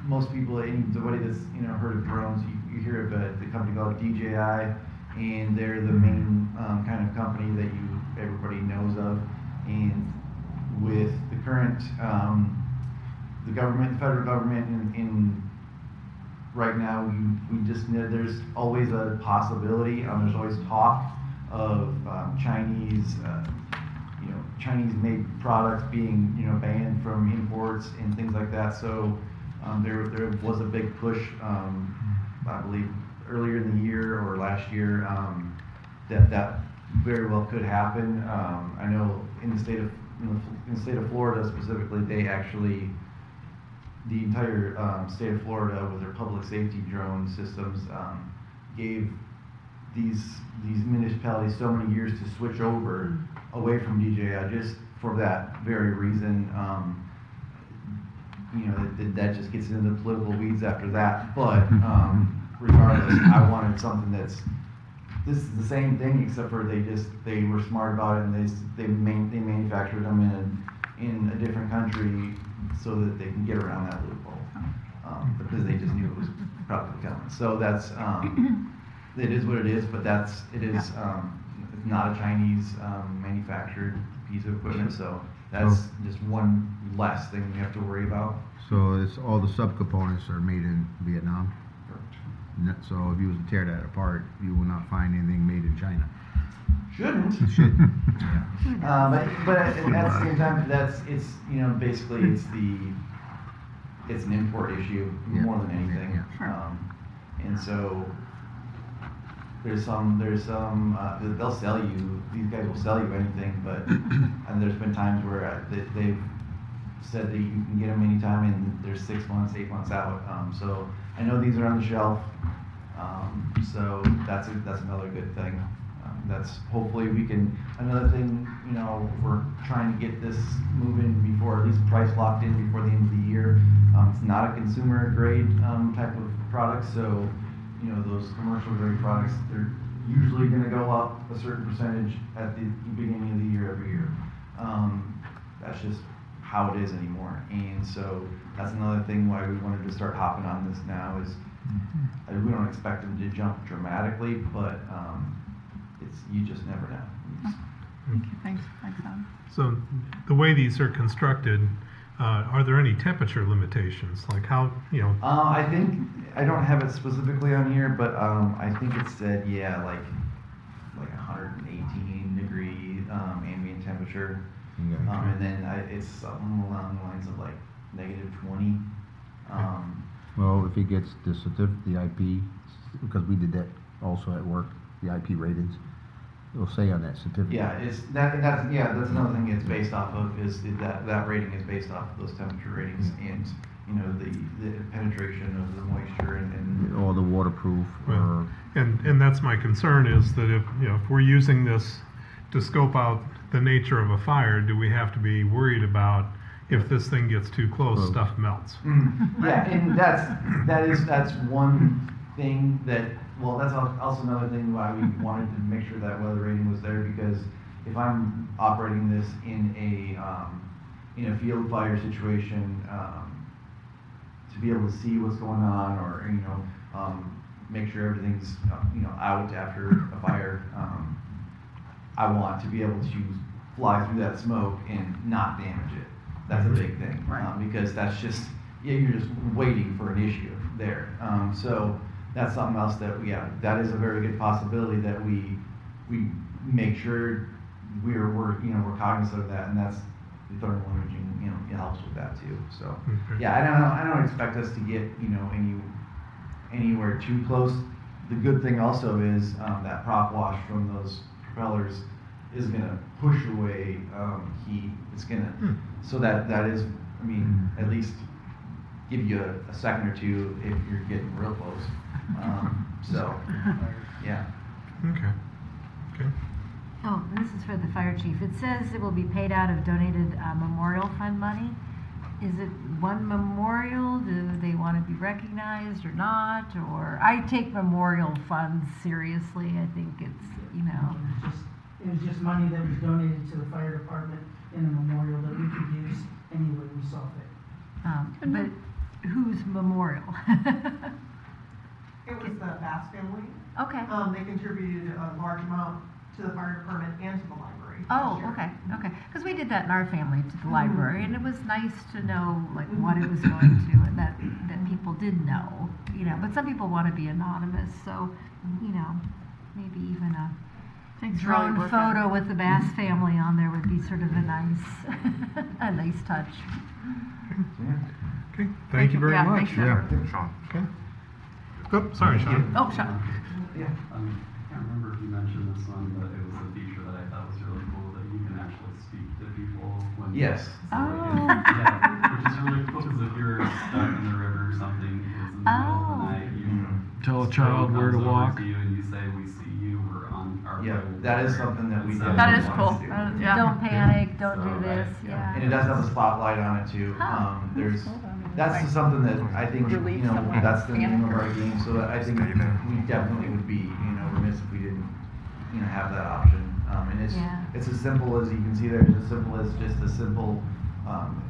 most people, anybody that's heard of drones, you hear of the company called DJI, and they're the main kind of company that everybody knows of, and with the current the federal government in right now, we just know there's always a possibility. There's always talk of Chinese-made products being banned from imports and things like that. So there was a big push, I believe, earlier in the year or last year that very well could happen. I know in the state of Florida specifically, they actually. The entire state of Florida, with their public safety drone systems, gave these municipalities so many years to switch away from DJI just for that very reason. that just gets into the political weeds after that. But regardless, I wanted something this is the same thing, except for they were smart about it, and they manufactured them in a different country so that they can get around that loophole, because they just knew it was probably coming. So that's it is what it is, but it's not a Chinese manufactured piece of equipment, so that's just one less thing we have to worry about. So it's all the subcomponents are made in Vietnam. So if you was to tear that apart, you will not find anything made in China. Shouldn't. Should. But at the same time, basically it's an import issue more than anything. And so there's some they'll sell you, these guys will sell you anything, but and there's been times where they've said that you can get them anytime, and there's 6 months, 8 months out. So I know these are on the shelf. So that's another good thing. That's hopefully we can, another thing, we're trying to get this moving before, at least price locked in before the end of the year. It's not a consumer grade type of product, so those commercial grade products, they're usually going to go up a certain percentage at the beginning of the year every year. That's just how it is anymore. And so that's another thing why we wanted to start hopping on this now is we don't expect them to jump dramatically, but you just never know. Thanks, Adam. So the way these are constructed, are there any temperature limitations? Like how, I think, I don't have it specifically on here, but I think it said, like 118 degree ambient temperature. And then it's something along the lines of like -20. Well, if he gets the certificate, the IP, because we did that also at work, the IP ratings, it'll say on that certificate. Yeah, that's another thing it's based off of is that rating is based off of those temperature ratings and the penetration of the moisture and all the waterproof. Well, and that's my concern is that if we're using this to scope out the nature of a fire, do we have to be worried about if this thing gets too close, stuff melts? Yeah, and that's one thing that, well, that's also another thing why we wanted to make sure that weather rating was there, because if I'm operating this in a field fire situation, to be able to see what's going on, or make sure everything's out after a fire, I want to be able to fly through that smoke and not damage it. That's a big thing, because that's just you're just waiting for an issue there. So that's something else that is a very good possibility that we make sure we're cognizant of that, and that's the thermal imaging. It helps with that too. So I don't expect us to get anywhere too close. The good thing also is that prop wash from those propellers is going to push away heat. It's going to so that is, at least give you a second or two if you're getting real close. Yeah. Okay. Oh, and this is for the fire chief. It says it will be paid out of donated memorial fund money. Is it one memorial? Do they want to be recognized or not? Or I take memorial funds seriously. I think it's, It was just money that was donated to the fire department in a memorial that we could use any way we saw fit. But whose memorial? It was the Bass family. Okay. They contributed a large amount to the fire department and to the library. Oh, okay. Because we did that in our family to the library, and it was nice to know what it was going to, and that people did know. But some people want to be anonymous, so maybe even a drone photo with the Bass family on there would be sort of a nice touch. Okay. Thank you very much. Thanks, Sean. Sean. Okay. Oh, sorry, Sean. Oh, Sean. Yeah. I can't remember if you mentioned this one, but it was a feature that I thought was really cool that you can actually speak to people when Yes. which is really cool because if you're stuck in the river or something, it's in the middle of the night, you Tell a child where to comes over walk. to you and you say, "We see you. We're on our way." That is something that we did. That is cool. Don't panic. Don't do this. And it does have a spotlight on it too. Oh, There's hold on. that's just something that I think, you Relieve know, someone. that's the name of our game, so that I think we definitely would be, you know, remiss if we didn't, you know, have that option. And Yeah. it's as simple as you can see there, it's as simple as just a simple,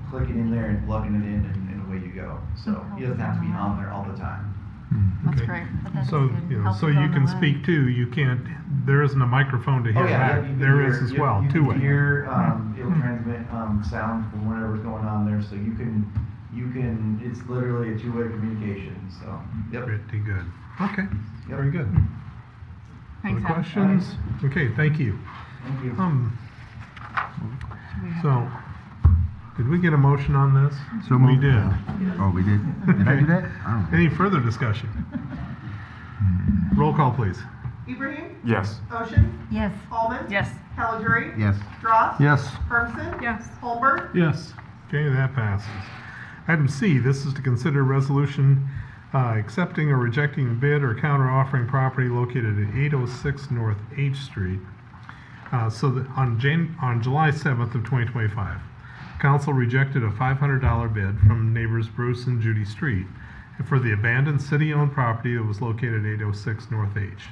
clicking in there and plugging it in and away you go. So he doesn't have to be on there all the time. That's Okay. great. But that's So, good. you know, Helps so us you on the can way. speak too, you can't, there isn't a microphone to hear Oh, yeah, back. you can There hear- is as you- well, you can two-way. hear, it'll transmit, sound from whatever's going on there, so you can, it's literally a two-way communication, so, yep. Pretty good. Okay, Yep. very good. Thanks, Other Adam. questions? Okay, thank you. Thank you. So, did we get a motion on this? So We moved. did. Oh, we did? Did I do that? I don't know. Any further discussion? Roll call, please. Ibrahim, Yes. Ocean, Yes. Allman. Yes. Caligiuri. Yes. Dross. Yes. Hermson. Yes. Holberg. Yes. Okay, that passes. Item C, this is to consider resolution accepting or rejecting a bid or counter offering property located at 806 North H Street. So that on July 7th of 2025, council rejected a $500 bid from neighbors Bruce and Judy Street for the abandoned city-owned property that was located at 806 North H.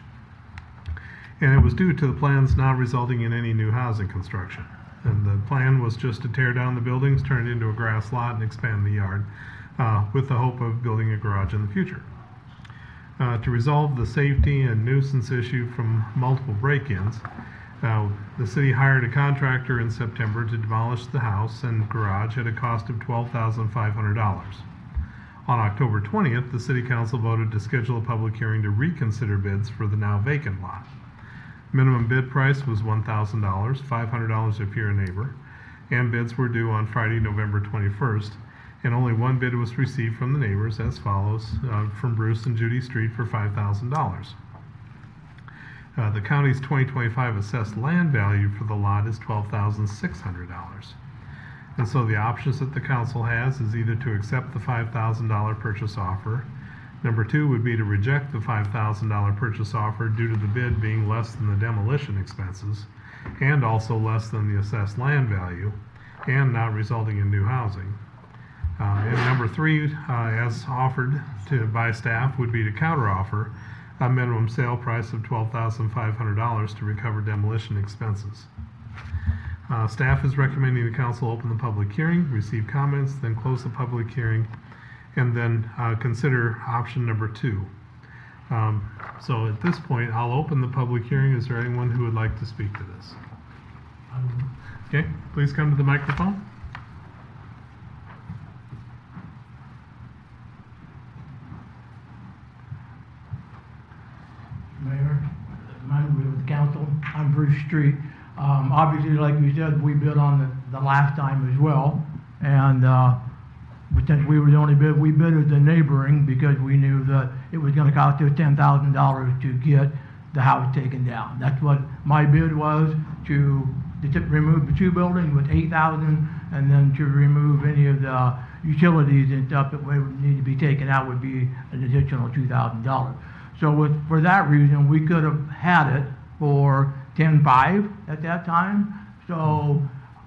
And it was due to the plans not resulting in any new housing construction. And the plan was just to tear down the buildings, turn it into a grass lot, and expand the yard, with the hope of building a garage in the future. To resolve the safety and nuisance issue from multiple break-ins, the city hired a contractor in September to demolish the house and garage at a cost of $12,500. On October 20th, the city council voted to schedule a public hearing to reconsider bids for the now vacant lot. Minimum bid price was $1,000, $500 if you're a neighbor, and bids were due on Friday, November 21st, and only one bid was received from the neighbors as follows, from Bruce and Judy Street for $5,000. The county's 2025 assessed land value for the lot is $12,600. And so the options that the council has is either to accept the $5,000 purchase offer. Number two would be to reject the $5,000 purchase offer due to the bid being less than the demolition expenses and also less than the assessed land value and not resulting in new housing. And number three, as offered by staff, would be to counteroffer a minimum sale price of $12,500 to recover demolition expenses. Staff is recommending the council open the public hearing, receive comments, then close the public hearing, and then consider option number two. So at this point, I'll open the public hearing. Is there anyone who would like to speak to this? Okay, please come to the microphone. Mayor, members of the council, I'm Bruce Street. Obviously, like you said, we bid on the last time as well. And but since we were the only bid, we bid as the neighboring because we knew that it was gonna cost us $10,000 to get the house taken down. That's what my bid was, to remove the two buildings with $8,000, and then to remove any of the utilities and stuff that would need to be taken out would be an additional $2,000. So for that reason, we could have had it for 10.5 at that time. So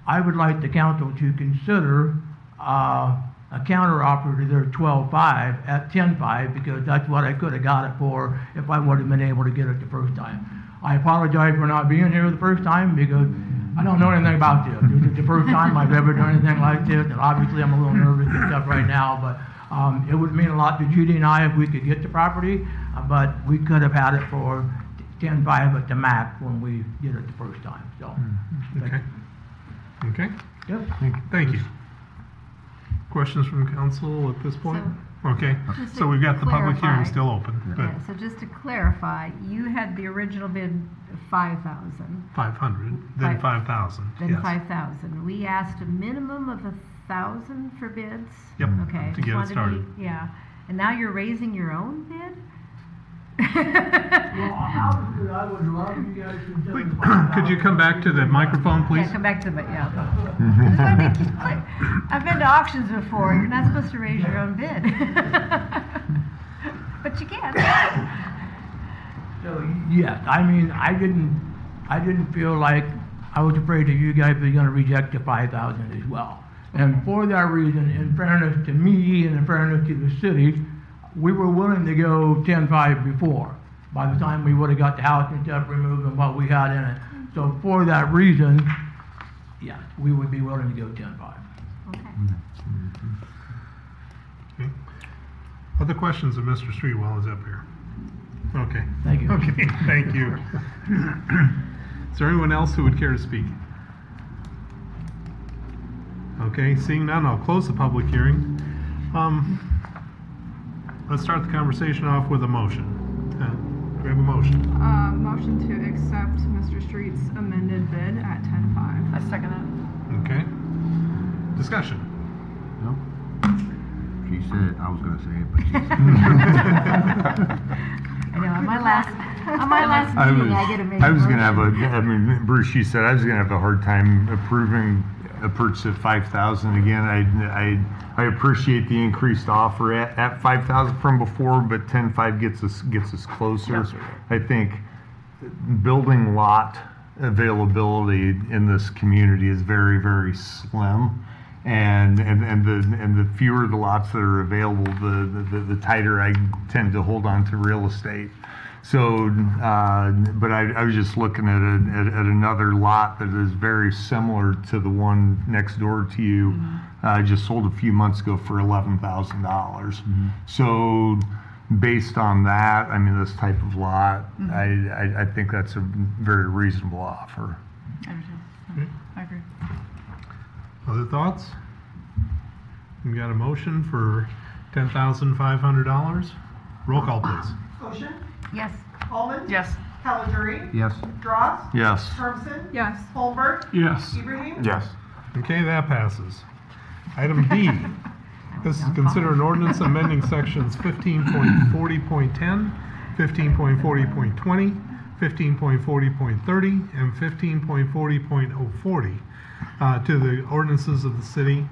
I would like the council to consider a counter offer to their 12.5 at 10.5, because that's what I could have got it for if I would have been able to get it the first time. I apologize for not being here the first time because I don't know anything about this. This is the first time I've ever done anything like this, and obviously I'm a little nervous and stuff right now, but it would mean a lot to Judy and I if we could get the property, but we could have had it for 10.5 at the max when we did it the first time, so. Okay. Okay, Yep. thank you. Questions from council at this point? Okay, Just so to we've got the public hearing clarify. still open, but Yeah, so just to clarify, you had the original bid of 5,000, 500, then Five- 5,000, then yes. 5,000. We asked a minimum of 1,000 for bids? Yep, Okay. to just get it wanted be- started. Yeah, and now you're raising your own bid? Well, obviously, I would love you guys to do it. Could you come back to the microphone, please? Yeah, come back to the, yeah. Just wanna make it clear. I've been to auctions before, you're not supposed to raise your own bid. But you can. So, yes, I mean, I didn't feel like, I was afraid that you guys were gonna reject the 5,000 as well. And for that reason, in fairness to me and in fairness to the city, we were willing to go 10-5 before, by the time we would have got the house and stuff removed and what we had in it. So for that reason, yes, we would be willing to go 10-5. Okay. Other questions of Mr. Street while he's up here? Okay. Thank you. Okay, thank you. Is there anyone else who would care to speak? Okay, seeing none, I'll close the public hearing. Let's start the conversation off with a motion. Do we have a motion? Motion to accept Mr. Street's amended bid at 10-5. I second it. Okay. Discussion. No? She said it, I was gonna say it, but she said I know, on my last meeting, I get to make a I was gonna have motion. I mean, Bruce, she said I was gonna have a hard time approving a purchase at 5,000 again. I appreciate the increased offer at 5,000 from before, but 10.5 gets us closer. Yes, sir. I think building lot availability in this community is very, very slim. And the fewer the lots that are available, the tighter I tend to hold on to real estate. So, but I was just looking at another lot that is very similar to the one next door to you. Just sold a few months ago for $11,000. So, based on that, I mean, this type of lot, I think that's a very reasonable offer. I agree. Other thoughts? We got a motion for $10,500. Roll call, please. Ocean, Yes. Almond. Yes. Caligiuri. yes. Dross. Yes. Hermson. Yes. Holmberg. Yes. Ibrahim. Yes. Okay, that passes. Item D. This is consider an ordinance amending sections 15.40.10, 15.40.20, 15.40.30, and 15.40.040 to the ordinances of the city.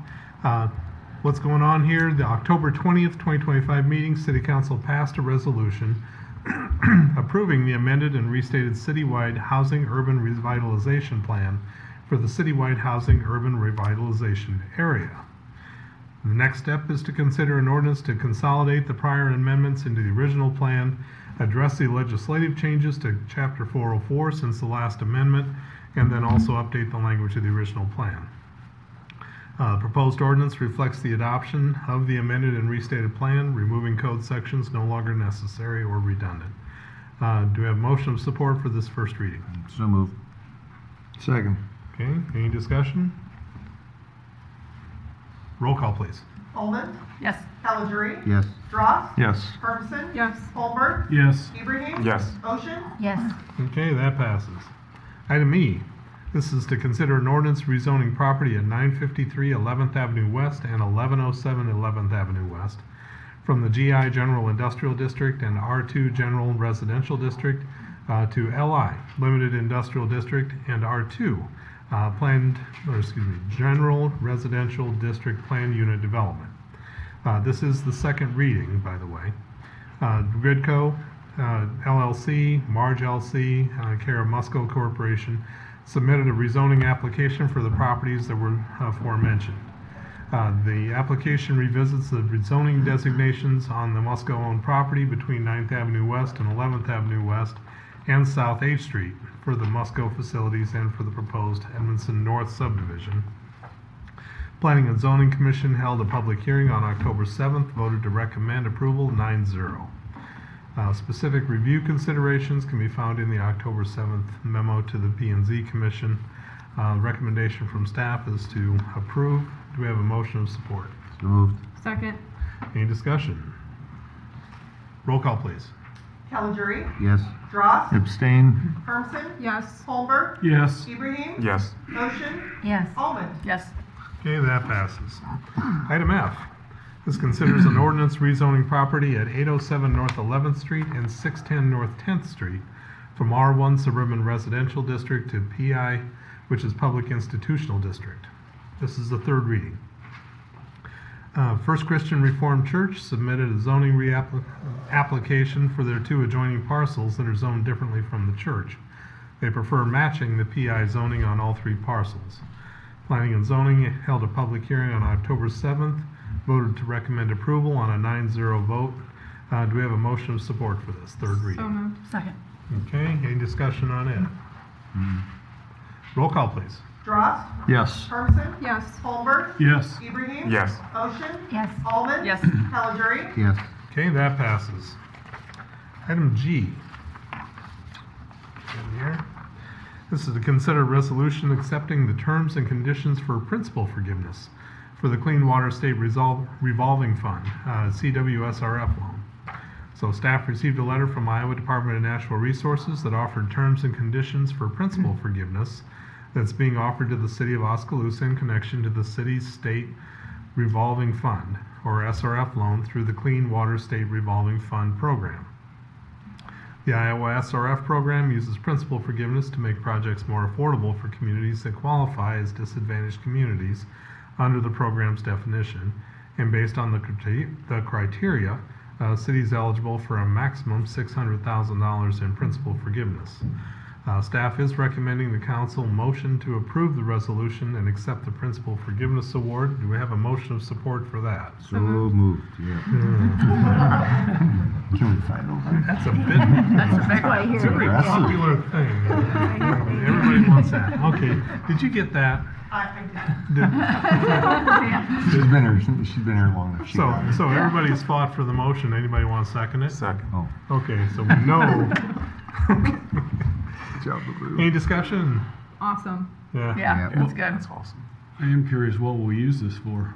What's going on here? The October 20th, 2025 meeting, City Council passed a resolution approving the amended and restated citywide housing urban revitalization plan for the citywide housing urban revitalization area. The next step is to consider an ordinance to consolidate the prior amendments into the original plan, address the legislative changes to Chapter 404 since the last amendment, and then also update the language of the original plan. Proposed ordinance reflects the adoption of the amended and restated plan, removing code sections no longer necessary or redundant. Do we have motion of support for this first reading? So moved. Second. Okay, any discussion? Roll call, please. Almond. Yes. Caligiuri. Yes. Dross. Yes. Hermson. Yes. Holmberg. Yes. Ibrahim. Yes. Ocean. Yes. Okay, that passes. Item E, this is to consider an ordinance rezoning property at 953 11th Avenue West and 1107 11th Avenue West from the GI General Industrial District and R2 General Residential District to LI Limited Industrial District and R2 General Residential District Plan Unit Development. This is the second reading, by the way. Gridco LLC, Marge LC, care of Musco Corporation, submitted a rezoning application for the properties that were aforementioned. The application revisits the rezoning designations on the Musco-owned property between 9th Avenue West and 11th Avenue West and South 8th Street for the Musco facilities and for the proposed Edmondson North subdivision. Planning and Zoning Commission held a public hearing on October 7th, voted to recommend approval 9-0. Specific review considerations can be found in the October 7th memo to the P&Z Commission. Recommendation from staff is to approve. Do we have a motion of support? So moved. Second. Any discussion? Roll call, please. Caligiuri. Yes. Dross. Abstain? Hermson. Yes. Holmberg. Yes. Ibrahim. Yes. Ocean. Yes. Almond. Yes. Okay, that passes. Item F. This considers an ordinance rezoning property at 807 North 11th Street and 610 North 10th Street from R1 Suburban Residential District to PI, which is Public Institutional District. This is the third reading. First Christian Reformed Church submitted a zoning application for their two adjoining parcels that are zoned differently from the church. They prefer matching the PI zoning on all three parcels. Planning and Zoning held a public hearing on October 7th, voted to recommend approval on a 9-0 vote. Do we have a motion of support for this third So reading? moved. Second. Okay, any discussion on it? Roll call, please. Drost, Yes. Hermson, Yes. Holmberg, Yes. Ibrahim. Yes. Ocean, Yes. Almond. Yes. Calgery. Yes. Okay, that passes. Item G. In here. This is to consider resolution accepting the terms and conditions for principal forgiveness for the Clean Water State Revolving Fund, CWSRF loan. So staff received a letter from Iowa Department of Natural Resources that offered terms and conditions for principal forgiveness that's being offered to the city of Oskaloosa in connection to the city's state revolving fund, or SRF loan, through the Clean Water State Revolving Fund program. The Iowa SRF program uses principal forgiveness to make projects more affordable for communities that qualify as disadvantaged communities under the program's definition, and based on the criteria, cities eligible for a maximum $600,000 in principal forgiveness. Staff is recommending the council motion to approve the resolution and accept the principal forgiveness award. Do we have a motion of support for that? So moved, yeah. Can we fight over That's a bit. That's a big one. It's a very popular thing. Everybody wants that. Okay, did you get that? I Did- She's been here long enough. She got it. So everybody's fought for the motion. Anybody want to second it? Second. Oh. Okay, so we know. Good job, Lou. Any discussion? Awesome. Yeah. Yeah, that's good. That's awesome. I am curious what we'll use this for.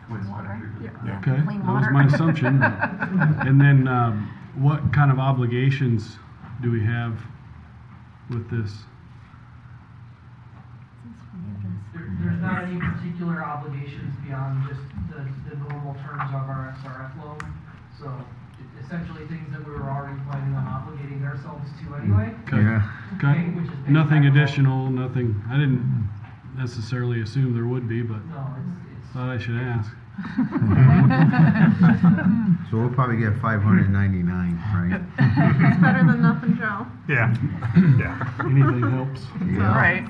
Yeah. Okay, Clean that was water. my assumption. And then, what kind of obligations do we have with this? There's not any particular obligations beyond just the normal terms of our SRF loan. So essentially things that we were already planning on obligating ourselves to anyway. Okay. Yeah. Okay, Which is paid nothing back additional, nothing, I didn't necessarily assume there would be, but No, it's thought I should ask. So we'll probably get $599, right? It's better than nothing, Joe. Yeah. Yeah. Anything helps. Yeah. Right.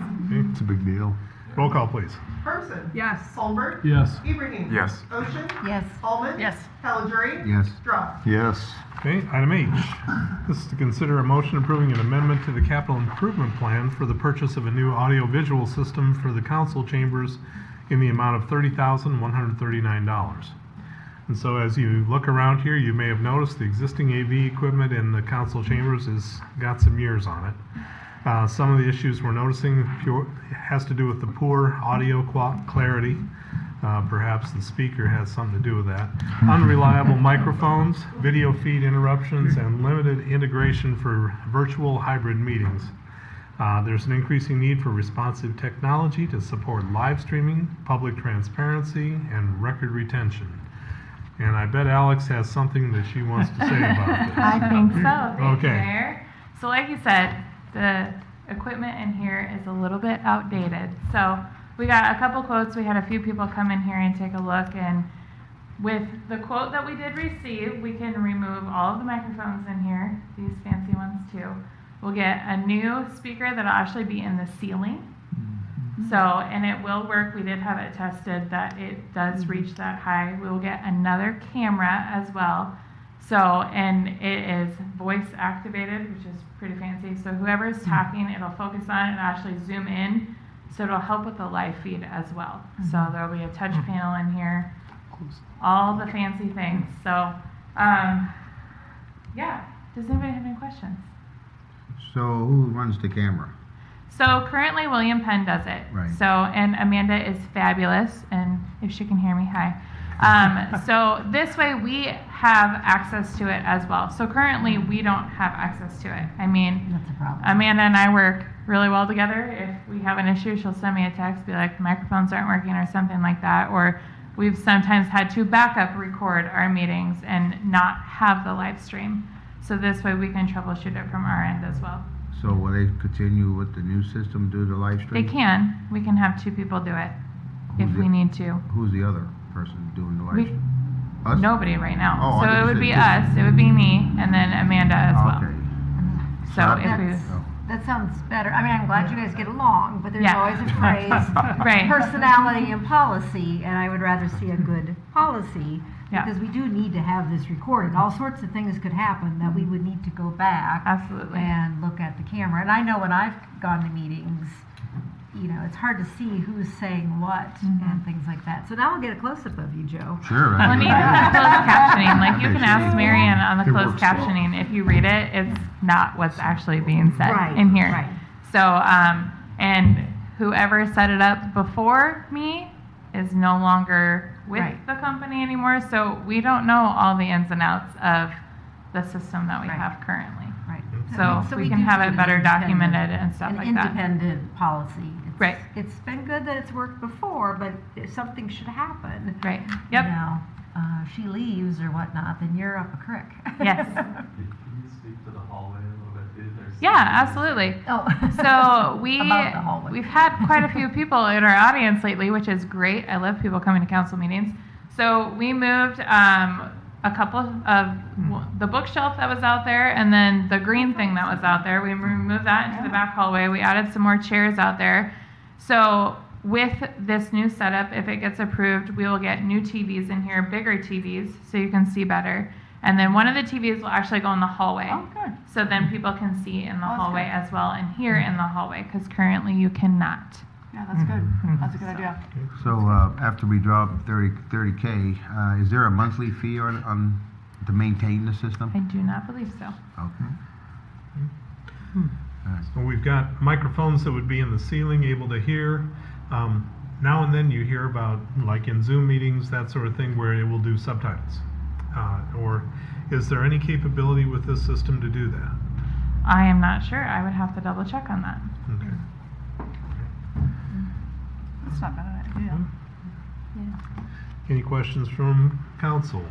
It's a big deal. Roll call, please. Hermson. Yes. Holmberg. Yes. Ibrahim. Yes. Ocean, Yes. Almond. Yes. Calgery. Yes. Drost. Yes. Okay, item H. This is to consider a motion approving an amendment to the capital improvement plan for the purchase of a new audio-visual system for the council chambers in the amount of $30,139. And so as you look around here, you may have noticed the existing AV equipment in the council chambers has got some years on it. Some of the issues we're noticing has to do with the poor audio clarity. Perhaps the speaker has something to do with that. Unreliable microphones, video feed interruptions, and limited integration for virtual hybrid meetings. There's an increasing need for responsive technology to support live streaming, public transparency, and record retention. And I bet Alex has something that she wants to say about this. I think so. Thank you, Okay. Mayor. So like you said, the equipment in here is a little bit outdated. So we got a couple quotes. We had a few people come in here and take a look. And with the quote that we did receive, we can remove all of the microphones in here, these fancy ones too. We'll get a new speaker that'll actually be in the ceiling. So, and it will work. We did have it tested that it does reach that high. We will get another camera as well. So, and it is voice activated, which is pretty fancy. So whoever is talking, it'll focus on it and actually zoom in. So it'll help with the live feed as well. So there'll be a touch panel in here, all the fancy things. So, yeah. Does anybody have any questions? So who runs the camera? So currently William Penn does it. Right. So, and Amanda is fabulous, and if she can hear me, hi. So this way we have access to it as well. So currently we don't have access to it. I mean, That's a problem. Amanda and I work really well together. If we have an issue, she'll send me a text, be like, the microphones aren't working or something like that. Or we've sometimes had to backup record our meetings and not have the live stream. So this way we can troubleshoot it from our end as well. So will they continue with the new system, do the live They stream? can. We can have two people do it if Who's we the- need to. Who's the other person doing the live We- stream? Us? Nobody right now. Oh, I So thought it you would said be just- us, it would be me, and then Amanda as well. Okay. So if we, That's, That sounds better. I mean, I'm glad you guys get along, but there's Yeah. always a phrase, Right. personality and policy, and I would rather see a good policy, Yeah. because we do need to have this recorded. All sorts of things could happen that we would need to go back Absolutely. and look at the camera. And I know when I've gone to meetings, you know, it's hard to see who's saying what and things like that. So now I'll get a close-up of you, Joe. Sure. Well, and even the closed captioning, like you can ask Marion on the It closed works well. captioning, if you read it, it's not what's actually being said Right, in here. right. So, and whoever set it up before me is no longer with Right. the company anymore, so we don't know all the ins and outs of the system that we have currently. Right. So we can do have need it an better independent- documented and stuff like An that. independent policy. It's- Right. It's been good that it's worked before, but if something should happen. Right. Yep. Now, she leaves or whatnot, then you're up a creek. Yes. Can you speak to the hallway a little bit? There's Yeah, absolutely. Oh. So About the hallway. we've had quite a few people in our audience lately, which is great. I love people coming to council meetings. So we moved a couple of the bookshelf that was out there, and then the green thing that was out there. We moved that into the back hallway. We added some more chairs out there. So with this new setup, if it gets approved, we will get new TVs in here, bigger TVs, so you can see better. And then one of the TVs will actually go in the hallway. Oh, good. So then people can see in the Oh, that's hallway good. as well and hear in the hallway, because currently you cannot. Yeah, that's good. That's a good idea. So, after we drop 30K, is there a monthly fee on to maintain the system? I do not believe so. Okay. So we've got microphones that would be in the ceiling, able to hear. Now and then you hear about, like in Zoom meetings, that sort of thing, where it will do subtitles. Or is there any capability with this system to do that? I am not sure. I would have to double check on that. Okay. That's not a bad idea. Any questions from council?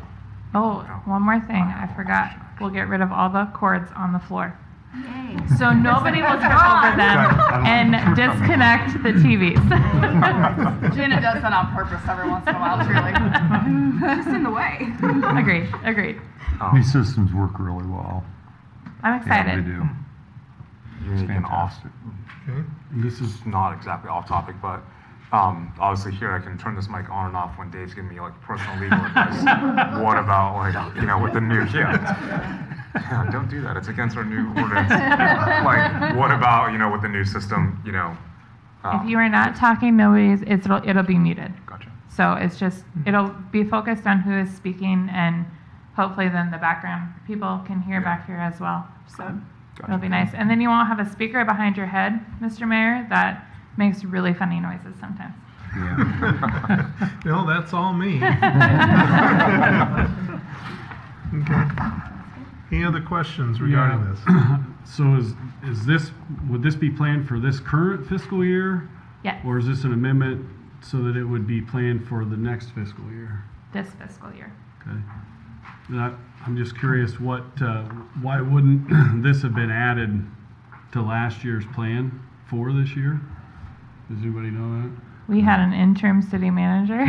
Oh, one more thing. I forgot. We'll get rid of all the cords on the floor. Yay. So nobody will trip over them and disconnect the TVs. Janet does that on purpose every once in a while, truly. Just in the way. Agreed. Agreed. These systems work really well. I'm Yeah, excited. they do. Unique and off. Okay. This is not exactly off topic, but obviously here I can turn this mic on and off when Dave's giving me like personal legal advice. What about like, you know, with the new, yeah, don't do that. It's against our new ordinance. Like, what about, you know, with the new system, you know? If you are not talking, it'll be muted. Gotcha. So it's just, it'll be focused on who is speaking, and hopefully then the background people can hear back here as well. So it'll be nice. And then you won't have a speaker behind your head, Mr. Mayor, that makes really funny noises sometimes. Yeah. No, that's all me. Okay. Any other questions regarding this? So would this be planned for this current fiscal year? Yes. Or is this an amendment so that it would be planned for the next fiscal year? This fiscal year. Okay. And I'm just curious, why wouldn't this have been added to last year's plan for this year? Does anybody know that? We had an interim city manager.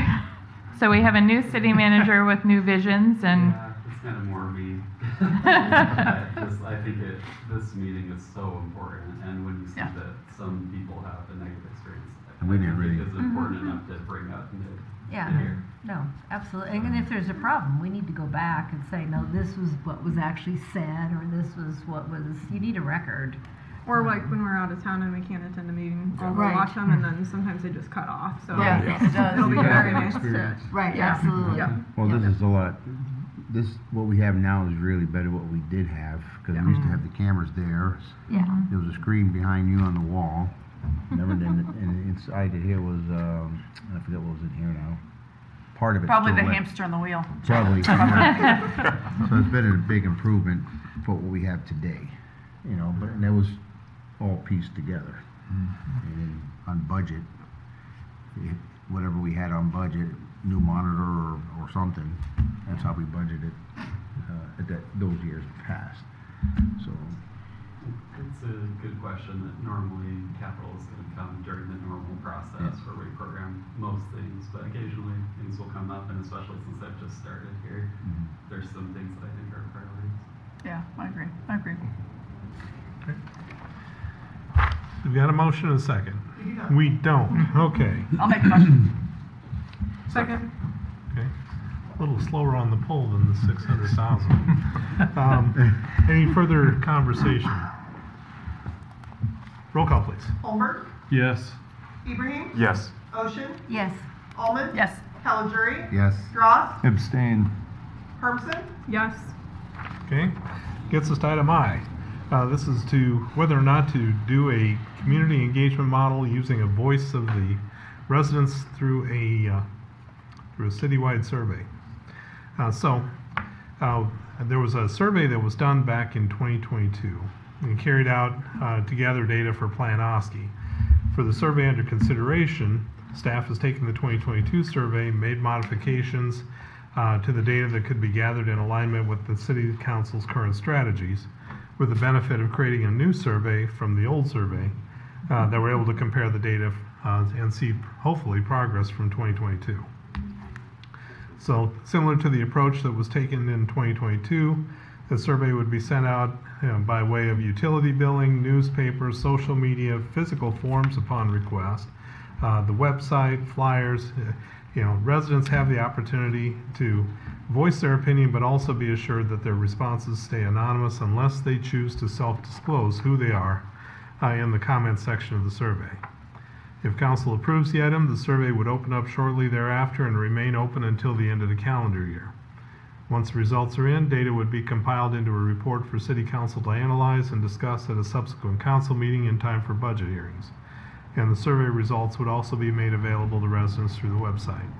So we have a new city manager with new visions, and Yeah, it's kind of more me. I think this meeting is so important, and when you see that some people have a negative experience, We didn't I really- think it's important enough to bring up and to Yeah, hear. no, absolutely. And if there's a problem, we need to go back and say, no, this was what was actually said, or this was what was, you need a record. Or like when we're out of town and we can't attend a meeting, I'll go Right. watch them, and then sometimes they just cut off. So Yeah, it does. it'll be Yeah. very nice to. Experience. Right, Yeah. absolutely. Yeah. Well, this is a lot, what we have now is really better what we did have, because we used to have the cameras there. Yeah. There was a screen behind you on the wall. Remember, and inside it here was, I forget what was in here now. Part of it's Probably still the lit. hamster on the wheel. Probably. So it's been a big improvement for what we have today, you know, but and that was all pieced together. And then on budget, whatever we had on budget, new monitor or something, that's how we budgeted those years past. So, It's a good question that normally capital is going to come during the normal process where we program most things, but occasionally things will come up, and especially since I've just started here, there's some things that I think are priorities. Yeah, I agree. We've got a motion and a second. You don't. We don't. Okay. I'll make a motion. Second. Okay. A little slower on the poll than the 600,000. Any further conversation? Roll call, please. Holbert, Yes. Ibrahim, Yes. Ocean, Yes. Almond. Yes. Caligiuri. Yes. Dross, Abstain. Hermson. Yes. Okay. Gets us to item I. This is to whether or not to do a community engagement model using a voice of the residents through a citywide survey. There was a survey that was done back in 2022 and carried out to gather data for Plan Oski. For the survey under consideration, staff has taken the 2022 survey, made modifications to the data that could be gathered in alignment with the City Council's current strategies, with the benefit of creating a new survey from the old survey that we're able to compare the data and see, hopefully, progress from 2022. So, similar to the approach that was taken in 2022, the survey would be sent out by way of utility billing, newspapers, social media, physical forms upon request, the website, flyers. Residents have the opportunity to voice their opinion, but also be assured that their responses stay anonymous unless they choose to self-disclose who they are in the comment section of the survey. If council approves the item, the survey would open up shortly thereafter and remain open until the end of the calendar year. Once the results are in, data would be compiled into a report for City Council to analyze and discuss at a subsequent council meeting in time for budget hearings. And the survey results would also be made available to residents through the website.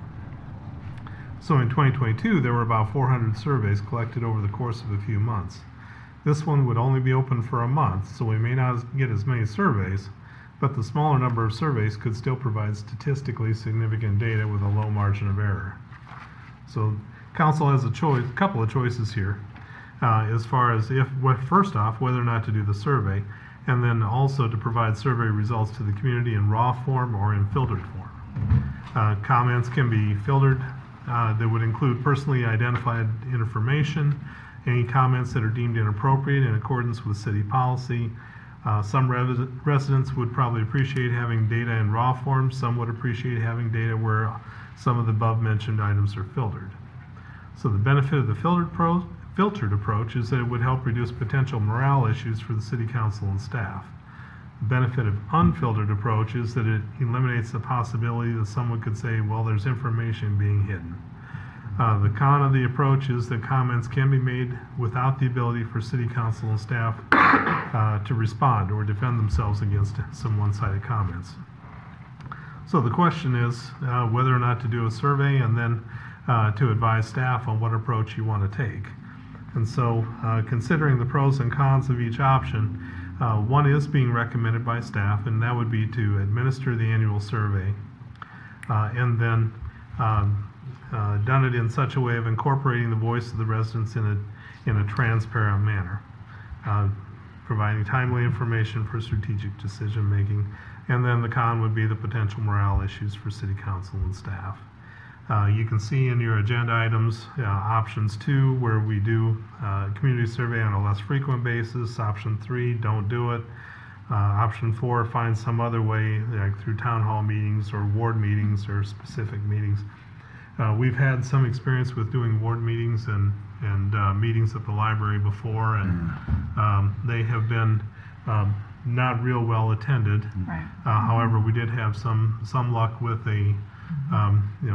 So in 2022, there were about 400 surveys collected over the course of a few months. This one would only be open for a month, so we may not get as many surveys, but the smaller number of surveys could still provide statistically significant data with a low margin of error. So council has a couple of choices here as far as first off, whether or not to do the survey, and then also to provide survey results to the community in raw form or in filtered form. Comments can be filtered that would include personally identified information, any comments that are deemed inappropriate in accordance with city policy. Some residents would probably appreciate having data in raw form. Some would appreciate having data where some of the above mentioned items are filtered. So the benefit of the filtered approach is that it would help reduce potential morale issues for the City Council and staff. The benefit of unfiltered approach is that it eliminates the possibility that someone could say, well, there's information being hidden. The con of the approach is that comments can be made without the ability for City Council and staff to respond or defend themselves against some one-sided comments. So the question is whether or not to do a survey and then to advise staff on what approach you want to take. And so considering the pros and cons of each option, one is being recommended by staff, and that would be to administer the annual survey and then done it in such a way of incorporating the voice of the residents in a transparent manner, providing timely information for strategic decision making. And then the con would be the potential morale issues for City Council and staff. You can see in your agenda items options 2, where we do community survey on a less frequent basis. Option 3, don't do it. Option 4, find some other way, like through town hall meetings or ward meetings or specific meetings. We've had some experience with doing ward meetings and meetings at the library before, and they have been not real well attended. Right. However, we did have some luck with a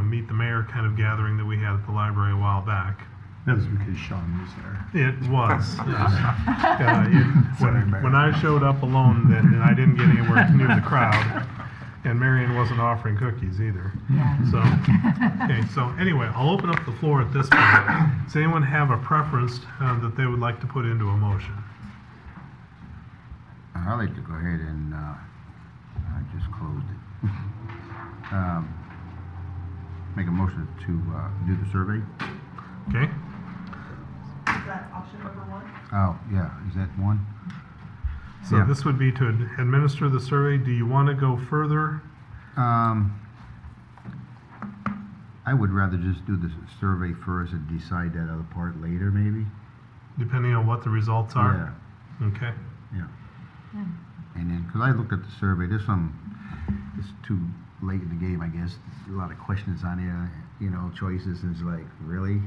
meet the mayor kind of gathering that we had at the library a while back. That was because Sean was there. It was. When I showed up alone, and I didn't get anywhere near the crowd, and Marion wasn't offering cookies either. Yeah. So anyway, I'll open up the floor at this point. Does anyone have a preference that they would like to put into a motion? I'd like to go ahead and I just closed it. Make a motion to do the survey. Okay. Is that option number 1? Oh, yeah, is that 1? So this would be to administer the survey. Do you want to go further? I would rather just do the survey first and decide that other part later, maybe. Depending on what the results are? Yeah. Okay. Yeah. And then because I looked at the survey, there's some, it's too late in the game, I guess. A lot of questions on there, you know, choices, and it's like, really?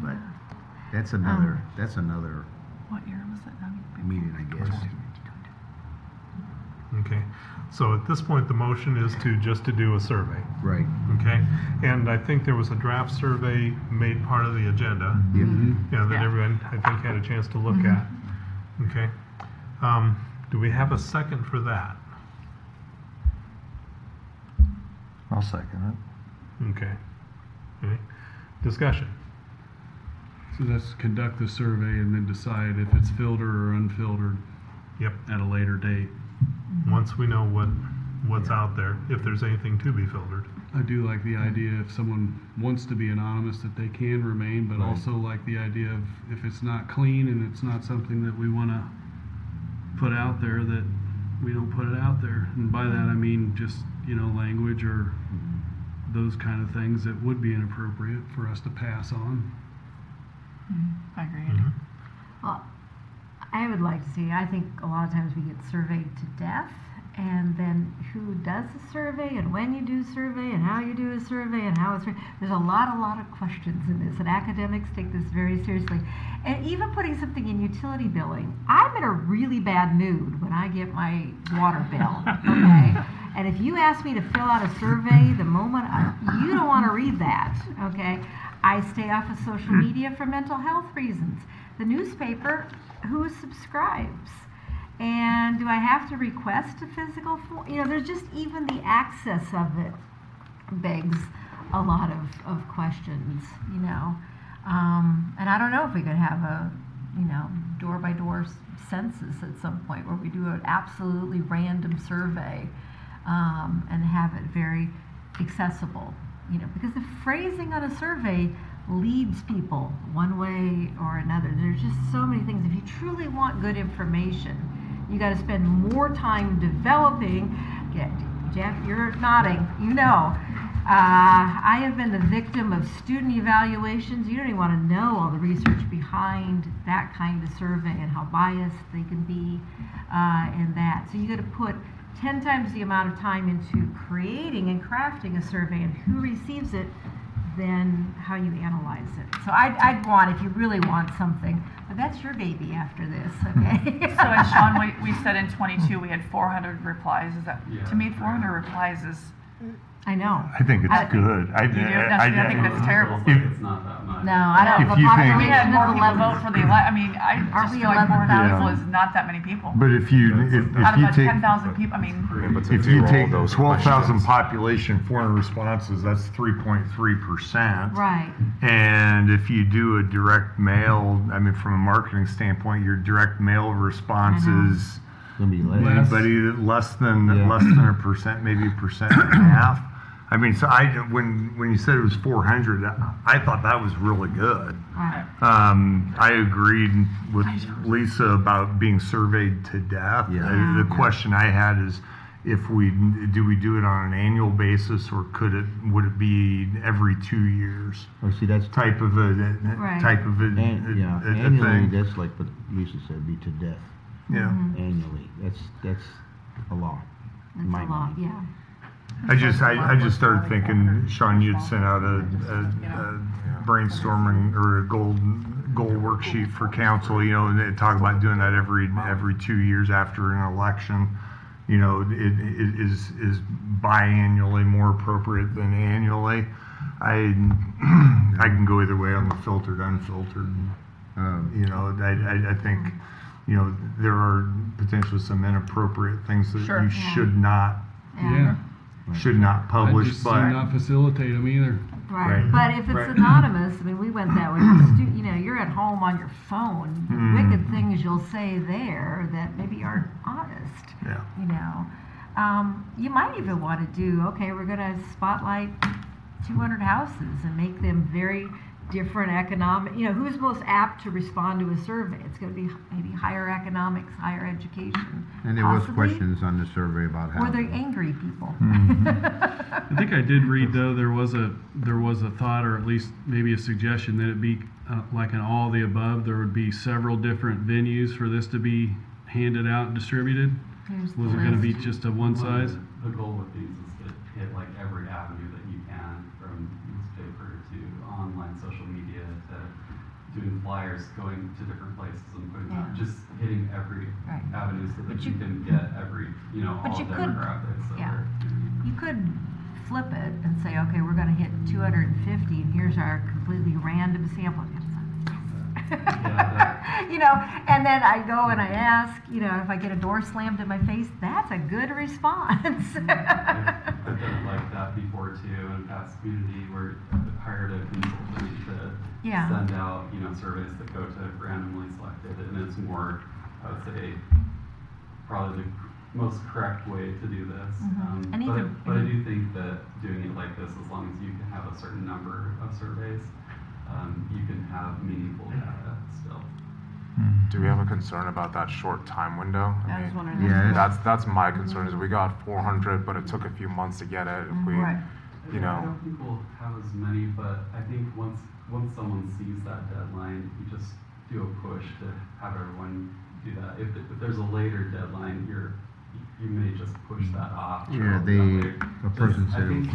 But that's another What year was it? meeting, I guess. Okay, so at this point, the motion is to do a survey. Right. Okay, and I think there was a draft survey made part of the agenda. Yeah, that everyone, I think, had a chance to look at. Okay, do we have a second for that? I'll second Okay. Okay. Discussion. So let's conduct the survey and then decide if it's filtered or unfiltered. Yep. At a later date. Once we know what's out there, if there's anything to be filtered. I do like the idea if someone wants to be anonymous that they can remain, but Right. also like the idea of if it's not clean and it's not something that we want to put out there, that we don't put it out there. And by that I mean just, you know, language or those kind of things that would be inappropriate for us to pass on. I agree. Well, I would like to see, I think a lot of times we get surveyed to death, and then who does the survey, and when you do a survey, and how you do a survey, and how it's, there's a lot of questions in this, and academics take this very seriously. And even putting something in utility billing, I'm in a really bad mood when I get my water bill, okay? And if you ask me to fill out a survey the moment, you don't want to read that, okay? I stay off of social media for mental health reasons. The newspaper, who subscribes? And do I have to request a physical form? You know, there's just even the access of it begs a lot of questions, you know. And I don't know if we could have a, you know, door-by-door census at some point where we do an absolutely random survey and have it very accessible, you know, because the phrasing on a survey leads people one way or another. There's just so many things. If you truly want good information, you got to spend more time developing. Jeff, you're nodding. You know, I have been the victim of student evaluations. You don't even want to know all the research behind that kind of survey and how biased they can be in that. So you got to put 10 times the amount of time into creating and crafting a survey and who receives it than how you analyze it. So I'd want, if you really want something, but that's your baby after this, okay? So, and Sean, we said in 22 we had 400 replies. Is that, to me, 400 replies is... I know. I think it's good. I think that's terrible. It's not that much. No, I don't. If you think- We had more people vote for the election. I mean, I Aren't just we feel like 400 11,000? people is not that many people. But if you Out of you a take 10,000 people, I mean... if you take 12,000 population, 400 responses, that's 3.3%. Right. And if you do a direct mail, I mean, from a marketing standpoint, your direct mail responses, Gonna be less. anybody less than a percent, maybe 1.5%. I mean, so when you said it was 400, I thought that was really good. Right. I agreed with Lisa about being surveyed to death. Yeah. The question I had is, if we do it on an annual basis, or would it be every 2 years? Oh, see, that's type of a annually. thing. That's like what Lisa said, be to death. Yeah. Annually, that's a lot. That's a lot, yeah. I just started thinking, Sean, you'd sent out a brainstorming or a goal worksheet for council, you know, and they talk about doing that every 2 years after an election. You know, it is biannually more appropriate than annually. I can go either way on the filtered, unfiltered. You know, I think, you know, there are potentially some inappropriate things that you should not. Yeah. Should not publish, I just but do not facilitate them either. Right. But if it's anonymous, I mean, we went that way. You know, you're at home on your phone. Wicked things you'll say there that maybe aren't honest. Yeah. You know, you might even want to do, okay, we're going to spotlight 200 houses and make them very different economic, you know, who's most apt to respond to a survey? It's going to be maybe higher economics, higher education. And there was questions on the survey about how. Or the angry people. I think I did read, though, there was a thought, or at least maybe a suggestion, that it be like an all the above. There would be several different venues for this to be handed out and distributed? Was it gonna be just a one size? The goal with these is to hit like every avenue that you can, from newspaper to online social media to doing flyers, going to different places and putting out, just hitting every avenue so that you can get every, all demographics. You could flip it and say, okay, we're gonna hit 250 and here's our completely random sample. And then I go and I ask, if I get a door slammed in my face, that's a good response. I've done it like that before too in past community where I've hired a consultant to send out, surveys that go to randomly selected, and it's more, I would say, probably the most correct way to do this. But I do think that doing it like this, as long as you can have a certain number of surveys, you can have meaningful data still. Do we have a concern about that short time window? I was wondering. That's my concern. Is we got 400, but it took a few months to get it. If we, I don't think we'll have as many, but I think once someone sees that deadline, you just do a push to have everyone do that. If there's a later deadline, you may just push that off. A person I said. think